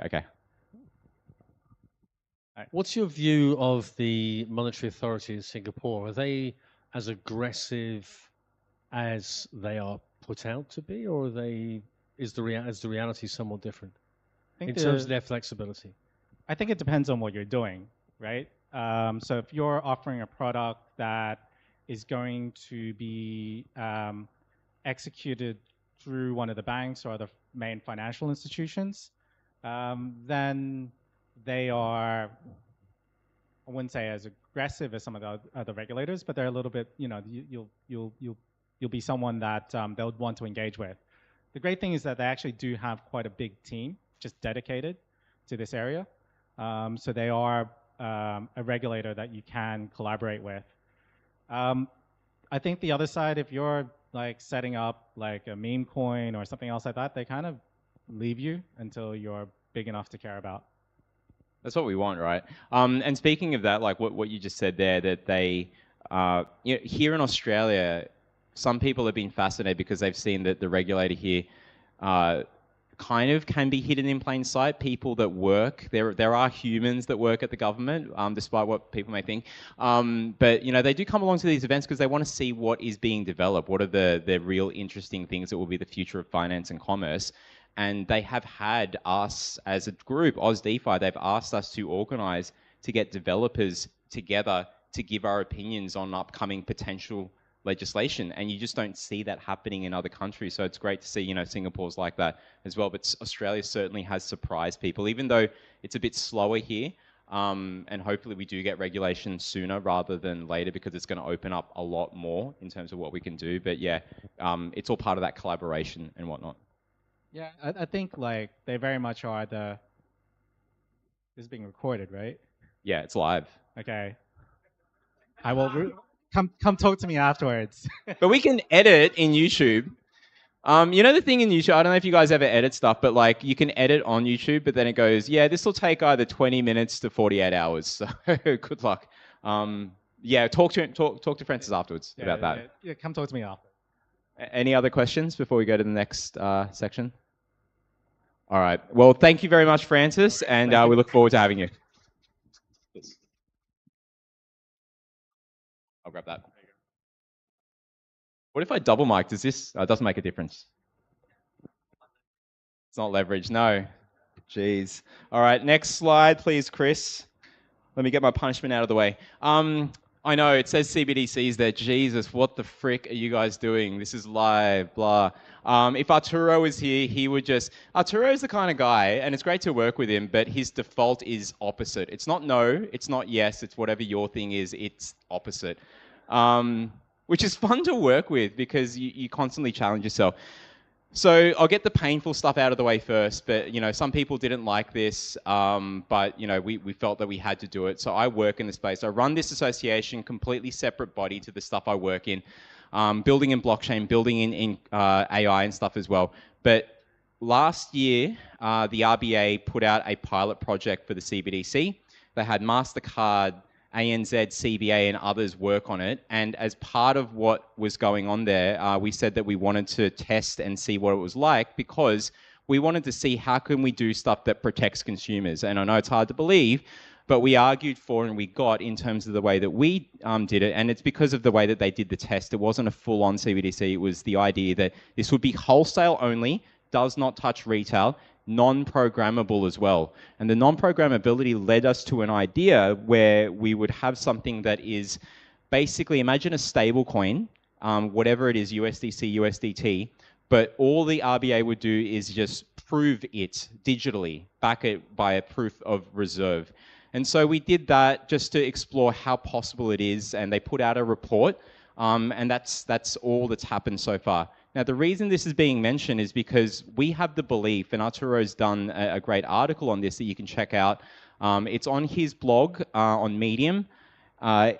What's your view of the monetary authority in Singapore? Are they as aggressive as they are put out to be, or is the reality somewhat different in terms of their flexibility? I think it depends on what you're doing, right? So if you're offering a product that is going to be executed through one of the banks or other main financial institutions, then they are, I wouldn't say as aggressive as some of the other regulators, but they're a little bit, you'll be someone that they'll want to engage with. The great thing is that they actually do have quite a big team just dedicated to this area. So they are a regulator that you can collaborate with. I think the other side, if you're like setting up like a meme coin or something else like that, they kind of leave you until you're big enough to care about. That's what we want, right? And speaking of that, like what you just said there, that they, here in Australia, some people have been fascinated because they've seen that the regulator here kind of can be hidden in plain sight. People that work, there are humans that work at the government, despite what people may think. But they do come along to these events because they want to see what is being developed. What are the real interesting things that will be the future of finance and commerce? And they have had us as a group, AusDeFi, they've asked us to organize to get developers together to give our opinions on upcoming potential legislation. And you just don't see that happening in other countries. So it's great to see, Singapore's like that as well. But Australia certainly has surprised people, even though it's a bit slower here. And hopefully we do get regulation sooner rather than later, because it's going to open up a lot more in terms of what we can do. But yeah, it's all part of that collaboration and whatnot. Yeah, I think like they very much are this is being recorded, right? Yeah, it's live. Okay. I will come talk to me afterwards. But we can edit in YouTube. The thing in YouTube, I don't know if you guys ever edit stuff, but like you can edit on YouTube, but then it goes, yeah, this will take either 20 minutes to 48 hours. So good luck. Yeah, talk to Francis afterwards about that. Yeah, come talk to me after. Any other questions before we go to the next section? All right. Well, thank you very much, Francis, and we look forward to having you. I'll grab that. What if I double mic? Does this? It doesn't make a difference. It's not leverage. No. Jeez. All right. Next slide, please, Chris. Let me get my punishment out of the way. I know it says CBDCs there. Jesus, what the frick are you guys doing? This is live, blah. If Arturo was here, he would just... Arturo is the kind of guy, and it's great to work with him, but his default is opposite. It's not no, it's not yes, it's whatever your thing is, it's opposite. Which is fun to work with because you constantly challenge yourself. So I'll get the painful stuff out of the way first, but some people didn't like this, but we felt that we had to do it. So I work in the space. I run this association, completely separate body to the stuff I work in, building in blockchain, building in AI and stuff as well. But last year, the RBA put out a pilot project for the CBDC. They had MasterCard, ANZ, CBA, and others work on it. And as part of what was going on there, we said that we wanted to test and see what it was like, because we wanted to see how can we do stuff that protects consumers. And I know it's hard to believe, but we argued for and we got in terms of the way that we did it. And it's because of the way that they did the test. It wasn't a full-on CBDC. It was the idea that this would be wholesale only, does not touch retail, non-programmable as well. And the non-programmability led us to an idea where we would have something that is basically, imagine a stable coin, whatever it is, USDC, USDT, but all the RBA would do is just prove it digitally, back it by a proof of reserve. And so we did that just to explore how possible it is, and they put out a report, and that's all that's happened so far. Now, the reason this is being mentioned is because we have the belief, and Arturo's done a great article on this that you can check out. It's on his blog on Medium,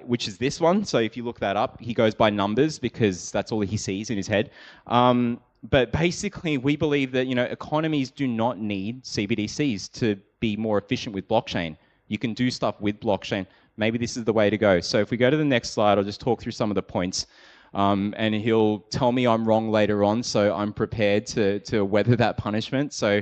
which is this one. So if you look that up, he goes by numbers because that's all he sees in his head. But basically, we believe that economies do not need CBDCs to be more efficient with blockchain. You can do stuff with blockchain. Maybe this is the way to go. So if we go to the next slide, I'll just talk through some of the points. And he'll tell me I'm wrong later on, so I'm prepared to weather that punishment. So,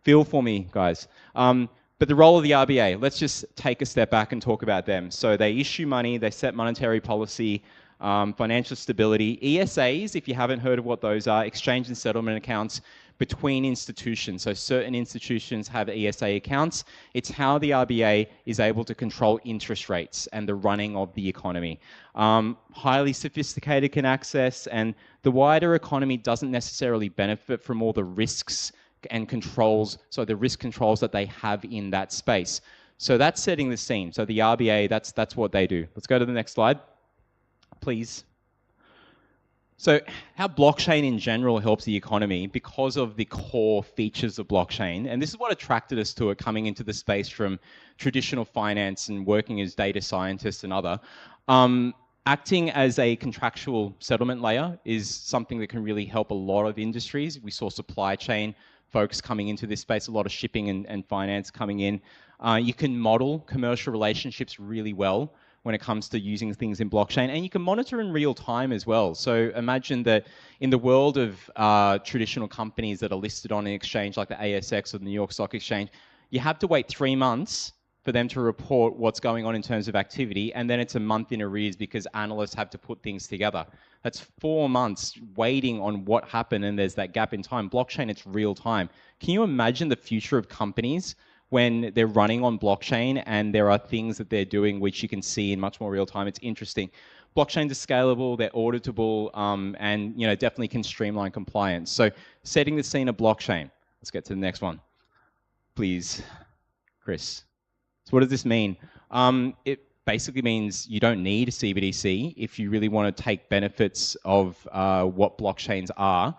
feel for me, guys. But the role of the RBA, let's just take a step back and talk about them. So they issue money, they set monetary policy, financial stability. ESAs, if you haven't heard of what those are, exchange and settlement accounts between institutions. So certain institutions have ESA accounts. It's how the RBA is able to control interest rates and the running of the economy. Highly sophisticated can access, and the wider economy doesn't necessarily benefit from all the risks and controls, so the risk controls that they have in that space. So that's setting the scene. So the RBA, that's what they do. Let's go to the next slide, please. So how blockchain in general helps the economy because of the core features of blockchain. And this is what attracted us to it coming into the space from traditional finance and working as data scientists and other. Acting as a contractual settlement layer is something that can really help a lot of industries. We saw supply chain folks coming into this space, a lot of shipping and finance coming in. You can model commercial relationships really well when it comes to using things in blockchain, and you can monitor in real time as well. So imagine that in the world of traditional companies that are listed on an exchange like the ASX or the New York Stock Exchange, you have to wait 3 months for them to report what's going on in terms of activity, and then it's a month in arrears because analysts have to put things together. That's 4 months waiting on what happened, and there's that gap in time. Blockchain, it's real time. Can you imagine the future of companies when they're running on blockchain and there are things that they're doing which you can see in much more real time? It's interesting. Blockchains are scalable, they're auditable, and definitely can streamline compliance. So setting the scene of blockchain. Let's get to the next one, please, Chris. So what does this mean? It basically means you don't need a CBDC if you really want to take benefits of what blockchains are.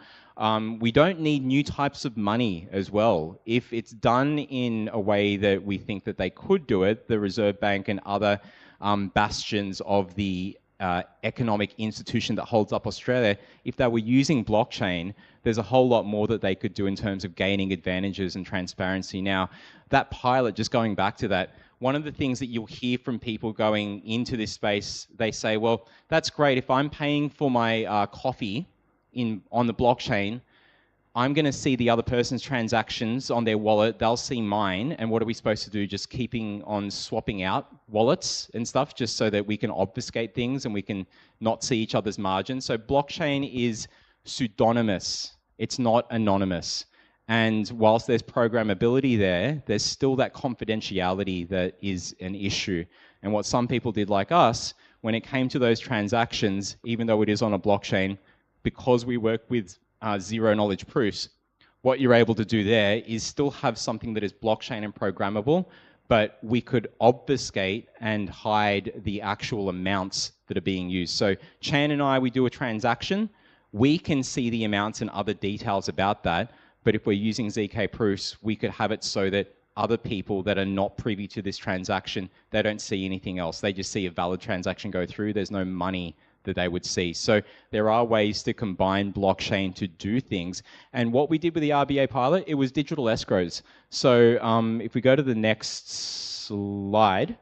We don't need new types of money as well. If it's done in a way that we think that they could do it, the Reserve Bank and other bastions of the economic institution that holds up Australia, if they were using blockchain, there's a whole lot more that they could do in terms of gaining advantages and transparency. Now, that pilot, just going back to that, one of the things that you'll hear from people going into this space, they say, well, that's great. If I'm paying for my coffee on the blockchain, I'm going to see the other person's transactions on their wallet. They'll see mine. And what are we supposed to do? Just keeping on swapping out wallets and stuff just so that we can obfuscate things and we can not see each other's margins. So blockchain is pseudonymous. It's not anonymous. And whilst there's programmability there, there's still that confidentiality that is an issue. And what some people did like us, when it came to those transactions, even though it is on a blockchain, because we work with zero knowledge proofs, what you're able to do there is still have something that is blockchain and programmable, but we could obfuscate and hide the actual amounts that are being used. So Chan and I, we do a transaction, we can see the amounts and other details about that, but if we're using ZK proofs, we could have it so that other people that are not privy to this transaction, they don't see anything else. They just see a valid transaction go through. There's no money that they would see. So there are ways to combine blockchain to do things. And what we did with the RBA pilot, it was digital escrows. So if we go to the next slide,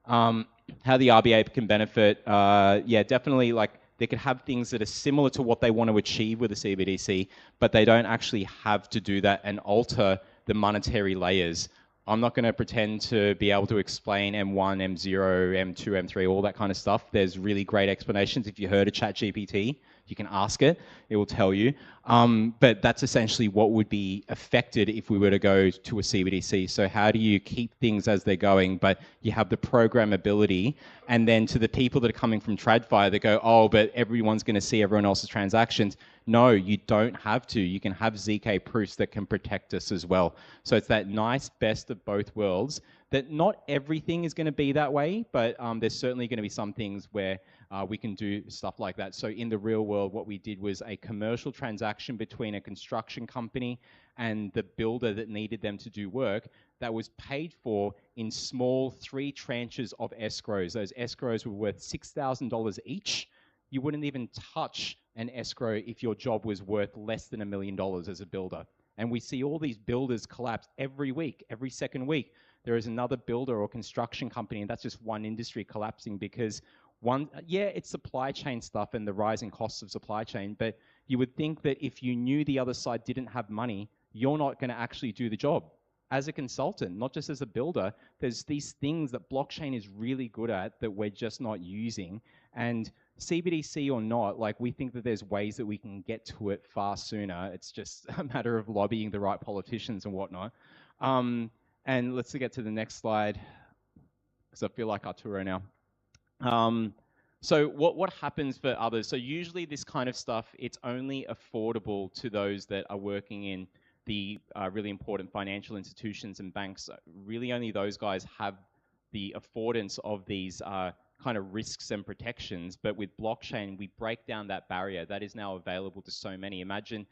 how the RBA can benefit, yeah, definitely like they could have things that are similar to what they want to achieve with a CBDC, but they don't actually have to do that and alter the monetary layers. I'm not going to pretend to be able to explain M1, M0, M2, M3, all that kind of stuff. There's really great explanations. If you heard of ChatGPT, you can ask it. It will tell you. But that's essentially what would be affected if we were to go to a CBDC. So how do you keep things as they're going, but you have the programmability? And then to the people that are coming from TradFi, they go, oh, but everyone's going to see everyone else's transactions. No, you don't have to. You can have ZK proofs that can protect us as well. So it's that nice best of both worlds that not everything is going to be that way, but there's certainly going to be some things where we can do stuff like that. So in the real world, what we did was a commercial transaction between a construction company and the builder that needed them to do work that was paid for in small 3 tranches of escrows. Those escrows were worth $6,000 each. You wouldn't even touch an escrow if your job was worth less than $1 million as a builder. And we see all these builders collapse every week, every second week. There is another builder or construction company, and that's just one industry collapsing because it's supply chain stuff and the rising costs of supply chain, but you would think that if you knew the other side didn't have money, you're not going to actually do the job. As a consultant, not just as a builder, there's these things that blockchain is really good at that we're just not using. And CBDC or not, like we think that there's ways that we can get to it far sooner. It's just a matter of lobbying the right politicians and whatnot. And let's get to the next slide, because I feel like Arturo now. So what happens for others? So usually this kind of stuff, it's only affordable to those that are working in the really important financial institutions and banks, really only those guys have the affordance of these kind of risks and protections. But with blockchain, we break down that barrier that is now available to so many. Imagine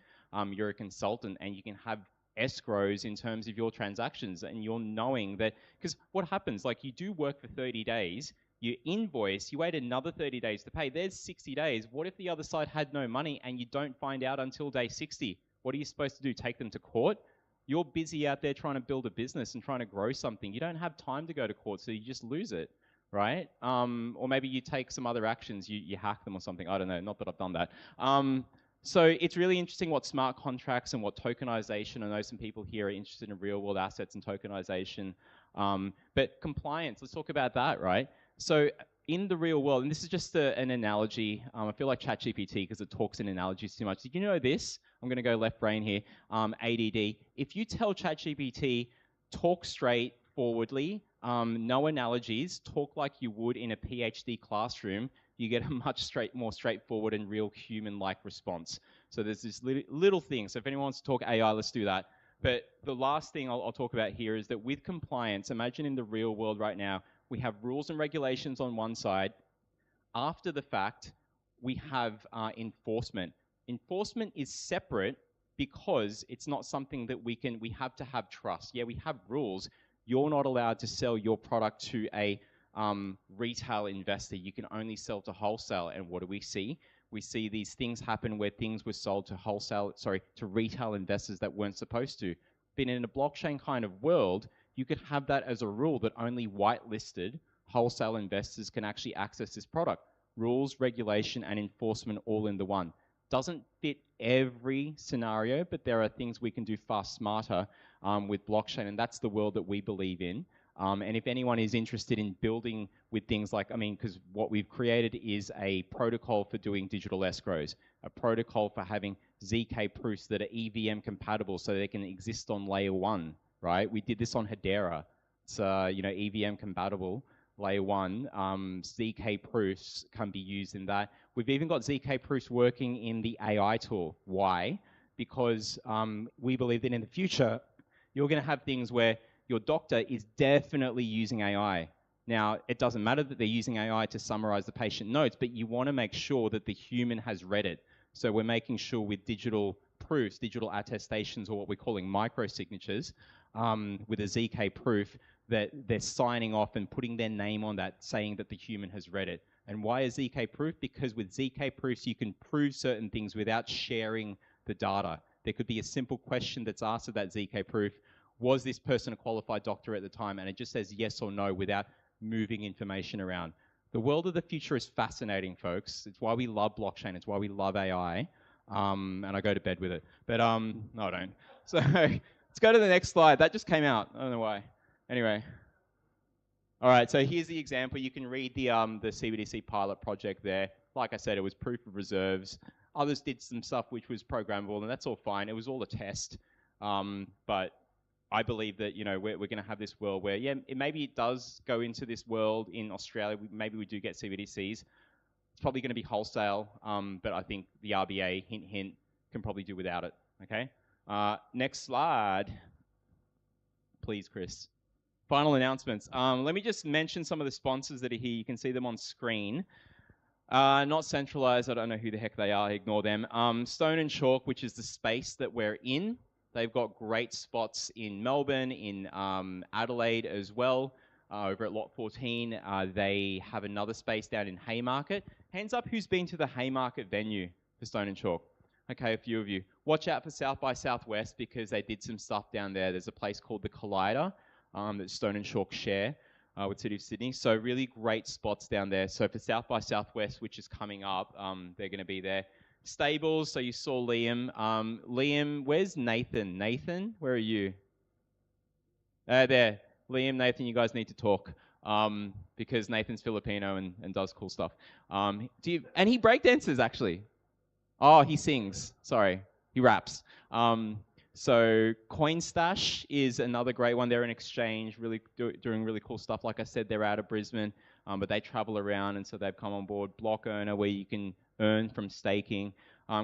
you're a consultant and you can have escrows in terms of your transactions, and you're knowing that, because what happens, like, you do work for 30 days, you invoice, you wait another 30 days to pay, there's 60 days. What if the other side had no money and you don't find out until day 60? What are you supposed to do, take them to court? You're busy out there trying to build a business and trying to grow something. You don't have time to go to court, so you just lose it, right? Or maybe you take some other actions, you hack them or something. I don't know, not that I've done that. So it's really interesting what smart contracts and what tokenization, I know some people here are interested in real world assets and tokenization, but compliance, let's talk about that, right? So in the real world, and this is just an analogy, I feel like ChatGPT because it talks in analogies too much. Did you know this? I'm going to go left brain here, ADD. If you tell ChatGPT, talk straight forwardly, no analogies, talk like you would in a PhD classroom, you get a much more straightforward and real human-like response. So there's this little thing. So if anyone wants to talk AI, let's do that. But the last thing I'll talk about here is that with compliance, imagine in the real world right now, we have rules and regulations on one side. After the fact, we have enforcement. Enforcement is separate because it's not something that we have to have trust. Yeah, we have rules. You're not allowed to sell your product to a retail investor. You can only sell to wholesale. And what do we see? We see these things happen where things were sold to to retail investors that weren't supposed to. But in a blockchain kind of world, you could have that as a rule that only whitelisted wholesale investors can actually access this product. Rules, regulation, and enforcement all in the one. Doesn't fit every scenario, but there are things we can do far smarter with blockchain, and that's the world that we believe in. And if anyone is interested in building with things like, because what we've created is a protocol for doing digital escrows, a protocol for having ZK proofs that are EVM compatible so they can exist on layer 1, right? We did this on Hedera. It's EVM compatible, layer 1. ZK proofs can be used in that. We've even got ZK proofs working in the AI tool. Why? Because we believe that in the future, you're going to have things where your doctor is definitely using AI. Now, it doesn't matter that they're using AI to summarize the patient notes, but you want to make sure that the human has read it. So we're making sure with digital proofs, digital attestations, or what we're calling micro-signatures, with a ZK proof, that they're signing off and putting their name on that, saying that the human has read it. And why a ZK proof? Because with ZK proofs, you can prove certain things without sharing the data. There could be a simple question that's asked of that ZK proof. Was this person a qualified doctor at the time? And it just says yes or no without moving information around. The world of the future is fascinating, folks. It's why we love blockchain. It's why we love AI. And I go to bed with it. But no, I don't. So let's go to the next slide. That just came out. I don't know why. Anyway. All right, so here's the example. You can read the CBDC pilot project there. Like I said, it was proof of reserves. Others did some stuff which was programmable, and that's all fine. It was all a test. But I believe that, we're going to have this world where, maybe it does go into this world in Australia. Maybe we do get CBDCs. It's probably going to be wholesale, but I think the RBA, hint, hint, can probably do without it, okay? Next slide. Please, Chris. Final announcements. Let me just mention some of the sponsors that are here. You can see them on screen. Not centralized. I don't know who the heck they are. Ignore them. Stone and Chalk, which is the space that we're in. They've got great spots in Melbourne, in Adelaide as well. Over at Lot 14, they have another space down in Haymarket. Hands up who's been to the Haymarket venue for Stone and Chalk. Okay, a few of you. Watch out for South by Southwest because they did some stuff down there. There's a place called the Collider that Stone and Chalk share with City of Sydney. So really great spots down there. So for South by Southwest, which is coming up, they're going to be there. Stables, so you saw Liam. Liam, where's Nathan? Nathan, where are you? There. Liam, Nathan, you guys need to talk because Nathan's Filipino and does cool stuff. And he breakdances, actually. Oh, he sings. Sorry. He raps. So CoinStash is another great one. They're an exchange, really doing really cool stuff. Like I said, they're out of Brisbane, but they travel around, and so they've come on board. Block Earner, where you can earn from staking.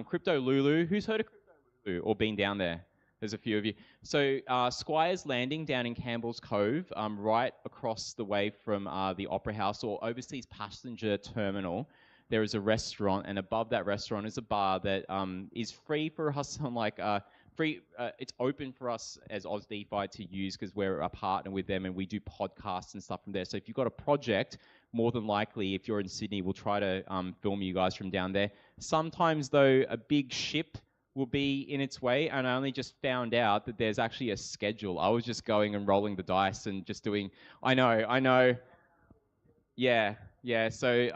Crypto Lulu. Who's heard of Crypto Lulu or been down there? There's a few of you. So Squire's Landing down in Campbell's Cove, right across the way from the Opera House or Overseas Passenger Terminal, there is a restaurant, and above that restaurant is a bar that is free for us on like free. It's open for us as Oz DeFi to use because we're a partner with them and we do podcasts and stuff from there. So if you've got a project, more than likely, if you're in Sydney, we'll try to film you guys from down there. Sometimes though, a big ship will be in its way, and I only just found out that there's actually a schedule. I was just going and rolling the dice and just doing. I know. Yeah, yeah. So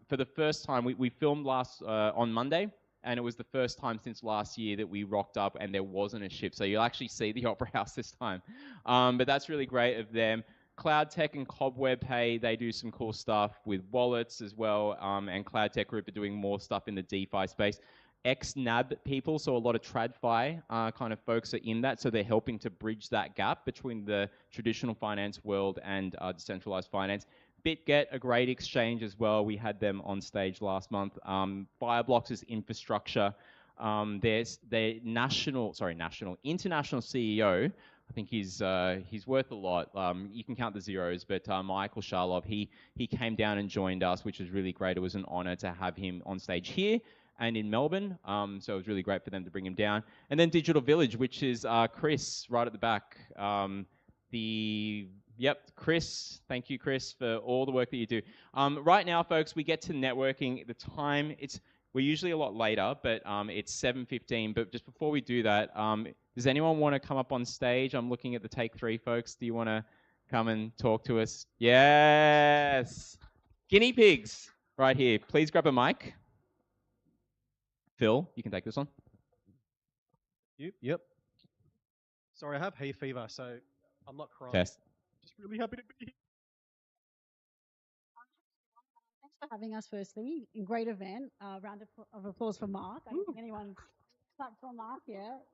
for the first time, we filmed last on Monday, and it was the first time since last year that we rocked up and there wasn't a ship. So you'll actually see the Opera House this time. But that's really great of them. Cloud Tech and Cobweb Pay, they do some cool stuff with wallets as well. And Cloud Tech Group are doing more stuff in the DeFi space. Ex-NAB people, so a lot of TradFi kind of folks are in that, so they're helping to bridge that gap between the traditional finance world and decentralized finance. BitGet, a great exchange as well. We had them on stage last month. Fireblocks' infrastructure. There's their international CEO. I think he's worth a lot. You can count the zeros, but Michael Sharlov, he came down and joined us, which was really great. It was an honor to have him on stage here and in Melbourne. So it was really great for them to bring him down. And then Digital Village, which is Chris right at the back. Chris. Thank you, Chris, for all the work that you do. Right now, folks, we get to networking. The time, we're usually a lot later, but it's 7:15. But just before we do that, does anyone want to come up on stage? I'm looking at the Take 3 folks. Do you want to come and talk to us? Yes. Guinea pigs right here. Please grab a mic. Phil, you can take this one. Yep. Sorry, I have hay fever, so I'm not crying. Test. Just really happy to be here. Thanks for having us, firstly. Great event. Round of applause for Mark. I don't think anyone clapped for Mark yet.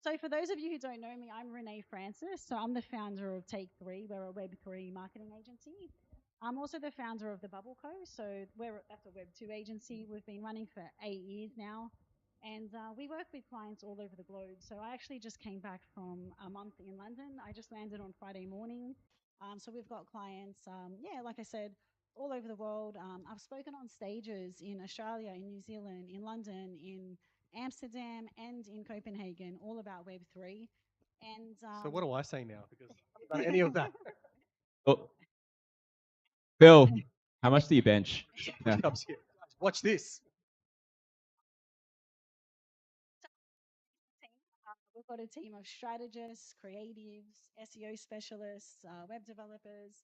So for those of you who don't know me, I'm Renee Francis. So I'm the founder of Take 3. We're a Web3 marketing agency. I'm also the founder of the Bubble Co. So that's a Web2 agency. We've been running for 8 years now. And we work with clients all over the globe. So I actually just came back from a month in London. I just landed on Friday morning. So we've got clients, like I said, all over the world. I've spoken on stages in Australia, in New Zealand, in London, in Amsterdam, and in Copenhagen, all about Web3. And so what do I say now? Because I haven't done any of that. Oh. Phil, how much do you bench? Yeah. Watch this. We've got a team of strategists, creatives, SEO specialists, web developers,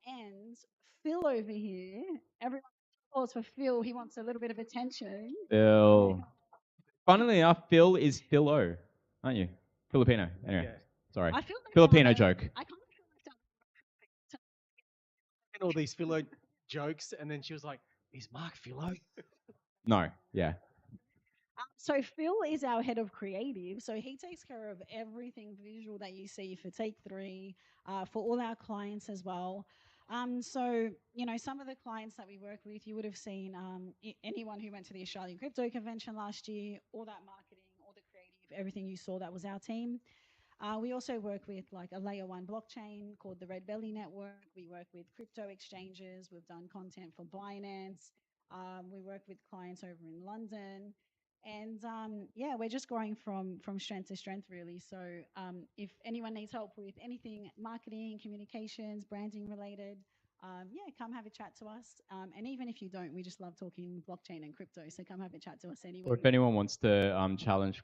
and Phil over here. Everyone calls for Phil. He wants a little bit of attention. Phil. Funnily enough, Phil is Philo, aren't you? Filipino. Anyway, Yeah. sorry. I feel like Filipino joke. I kind of feel like And all these philo jokes, and then she was like, "Is Mark philo?" No, yeah. So Phil is our head of creative. So he takes care of everything visual that you see for Take 3, for all our clients as well. So, some of the clients that we work with, you would have seen anyone who went to the Australian Crypto Convention last year, all that marketing, all the creative, everything you saw, that was our team. We also work with like a layer 1 blockchain called the Red Belly Network. We work with crypto exchanges. We've done content for Binance. We work with clients over in London. And we're just growing from strength to strength, really. So if anyone needs help with anything marketing, communications, branding related, come have a chat to us. And even if you don't, we just love talking blockchain and crypto. So come have a chat to us anyway. Or if anyone wants to challenge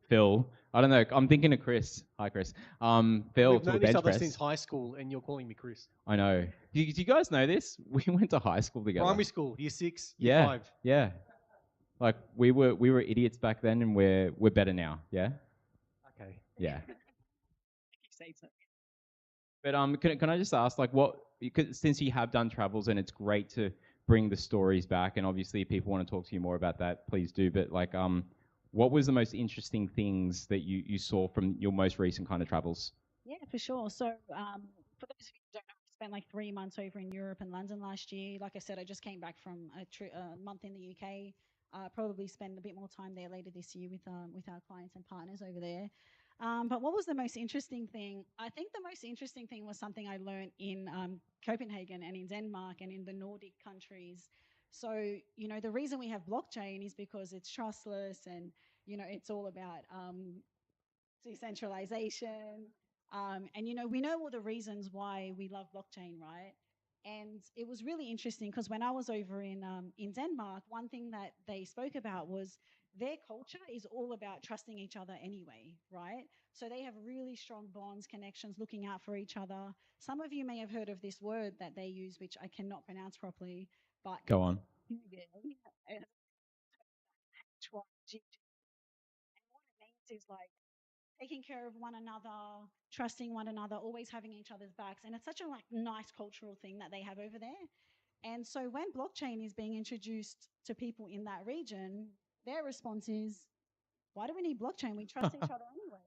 Phil. I don't know. I'm thinking of Chris. Hi, Chris. Phil, We've to a known bench each other press. since high school, and you're calling me Chris. I know. Do you guys know this? We went to high school together. Primary school, year 6, year 5. Yeah. Like we were idiots back then, and we're better now. Yeah. Okay. Yeah. But can I just ask, like, because since you have done travels and it's great to bring the stories back, and obviously if people want to talk to you more about that, please do. But like, what was the most interesting things that you saw from your most recent kind of travels? Yeah, for sure. So for those of you who don't know, I spent like 3 months over in Europe and London last year. Like I said, I just came back from a month in the UK. probably spend a bit more time there later this year with our clients and partners over there. But what was the most interesting thing? I think the most interesting thing was something I learned in Copenhagen and in Denmark and in the Nordic countries. So, you know, the reason we have blockchain is because it's trustless and, you know, it's all about decentralization. And, you know, we know all the reasons why we love blockchain, right? And it was really interesting because when I was over in Denmark, one thing that they spoke about was their culture is all about trusting each other anyway, right? So they have really strong bonds, connections, looking out for each other. Some of you may have heard of this word that they use, which I cannot pronounce properly, but Go on. and what it means is like taking care of one another, trusting one another, always having each other's backs. And it's such a like nice cultural thing that they have over there. And so when blockchain is being introduced to people in that region, their response is, why do we need blockchain? We trust each other anyway.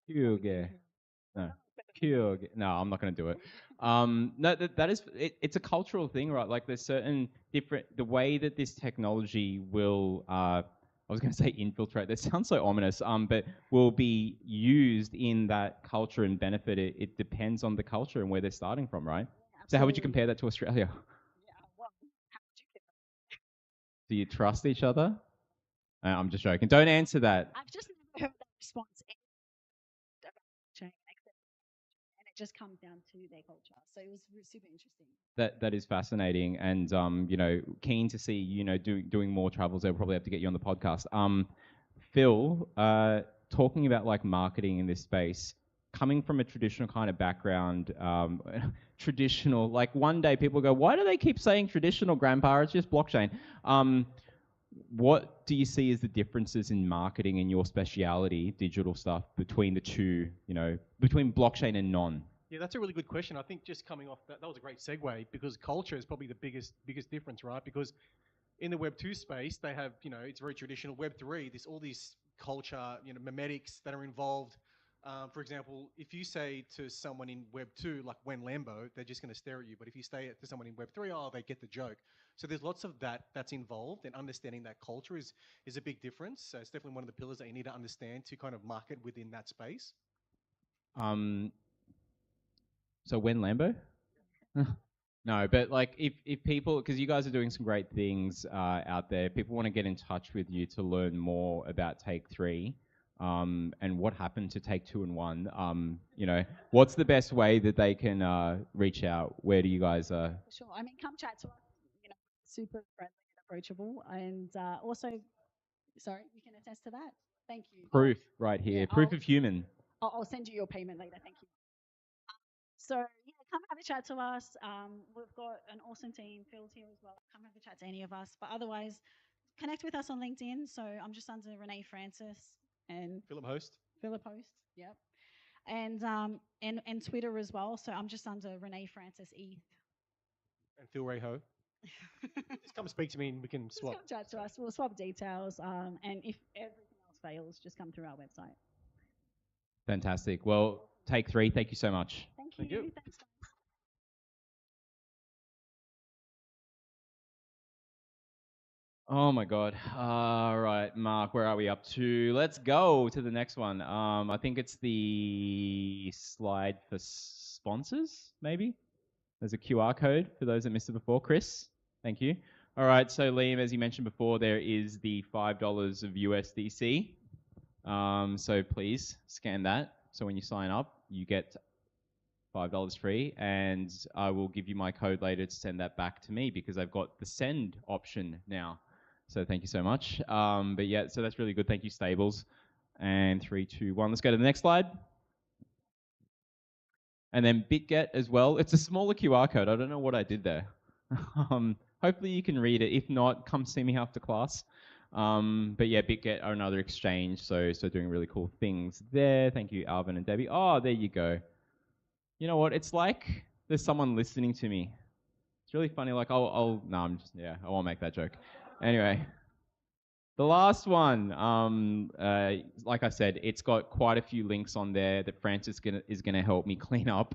Huge. No. Huge. No, I'm not going to do it. No, that is, it's a cultural thing, right? Like there's certain different, the way that this technology will, I was going to say infiltrate, that sounds so ominous, but will be used in that culture and benefit. It depends on the culture and where they're starting from, right? Yeah, So how would you absolutely. compare that to Australia? Yeah, well, how would you get Do you trust each other? I'm just joking. Don't answer that. I've just never heard that response about blockchain, except and it just comes down to their culture. So it was super interesting. That is fascinating, and you know, keen to see doing more travels. They'll probably have to get you on the podcast. Phil, talking about like marketing in this space, coming from a traditional kind of background, traditional. Like one day people go, why do they keep saying traditional, Grandpa? It's just blockchain. What do you see as the differences in marketing and your speciality, digital stuff, between the two? You know, between blockchain and non. Yeah, that's a really good question. I think just coming off that, that was a great segue because culture is probably the biggest difference, right? Because in the Web 2 space, they have, you know, it's very traditional. Web 3, this all these culture, you know, memetics that are involved. For example, if you say to someone in Web 2, like when Lambo, they're just going to stare at you. But if you say it to someone in Web 3, oh, they get the joke. So there's lots of that's involved, and understanding that culture is a big difference. So it's definitely one of the pillars that you need to understand to kind of market within that space. So when Lambo? No, but like if people, because you guys are doing some great things out there, people want to get in touch with you to learn more about Take 3 and what happened to Take 2 and 1. You know, what's the best way that they can reach out? Where do you guys? Sure. I mean, come chat to us. You know, super friendly and approachable, and also, sorry, you can attest to that. Thank you. Proof right here. Yeah, Proof of human. I'll send you your payment later. Thank you. So yeah, come have a chat to us. We've got an awesome team. Phil's here as well. Come have a chat to any of us. But otherwise, connect with us on LinkedIn. So I'm just under Renee Francis and Philip Host. Philip Host. Yep. And Twitter as well. So I'm just under Renee Francis ETH. And Phil Ray Ho. Just come speak to me and we can swap. Just come chat to us. We'll swap details. And if everything else fails, just come through our website. Fantastic. Well, Take 3. Thank you so much. Thank you. Thanks, guys. Oh my God. All right, Mark, where are we up to? Let's go to the next one. I think it's the slide for sponsors, maybe. There's a QR code for those that missed it before. Chris, thank you. All right, so Liam, as you mentioned before, there is the $5 of USDC. So please scan that. So when you sign up, you get $5 free, and I will give you my code later to send that back to me because I've got the send option now. So thank you so much. But yeah, so that's really good. Thank you, Stables. And 3, 2, 1. Let's go to the next slide. And then BitGet as well. It's a smaller QR code. I don't know what I did there. Hopefully you can read it. If not, come see me after class. But yeah, BitGet are another exchange, so doing really cool things there. Thank you, Alvin and Debbie. Oh, there you go. You know what? It's like there's someone listening to me. It's really funny. Like, I won't make that joke. Anyway, the last one, like I said, it's got quite a few links on there that Francis is gonna help me clean up.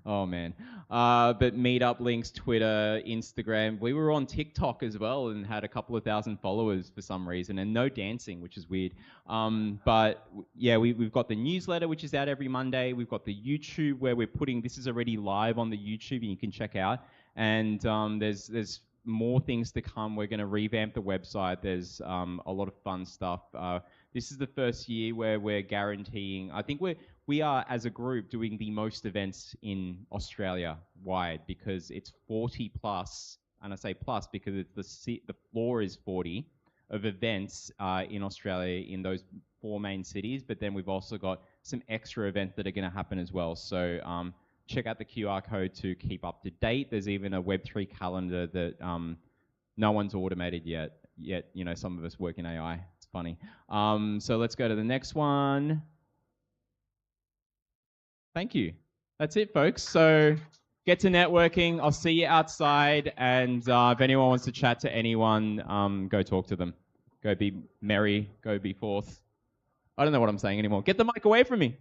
Oh man. But meetup links, Twitter, Instagram. We were on TikTok as well and had a couple of thousand followers for some reason, and no dancing, which is weird. But yeah, we've got the newsletter, which is out every Monday. We've got the YouTube where we're putting this is already live on the YouTube, and you can check out. And there's more things to come. We're going to revamp the website. There's a lot of fun stuff. This is the first year where we're guaranteeing. I think we are, as a group, doing the most events in Australia wide because it's 40 plus, and I say plus because it's the floor is 40 of events in Australia in those 4 main cities. But then we've also got some extra events that are going to happen as well. So check out the QR code to keep up to date. There's even a Web3 calendar that no one's automated yet. You know, some of us work in AI. It's funny. So let's go to the next one. Thank you. That's it, folks. So get to networking. I'll see you outside. And if anyone wants to chat to anyone, go talk to them. Go be merry. Go be forth. I don't know what I'm saying anymore. Get the mic away from me.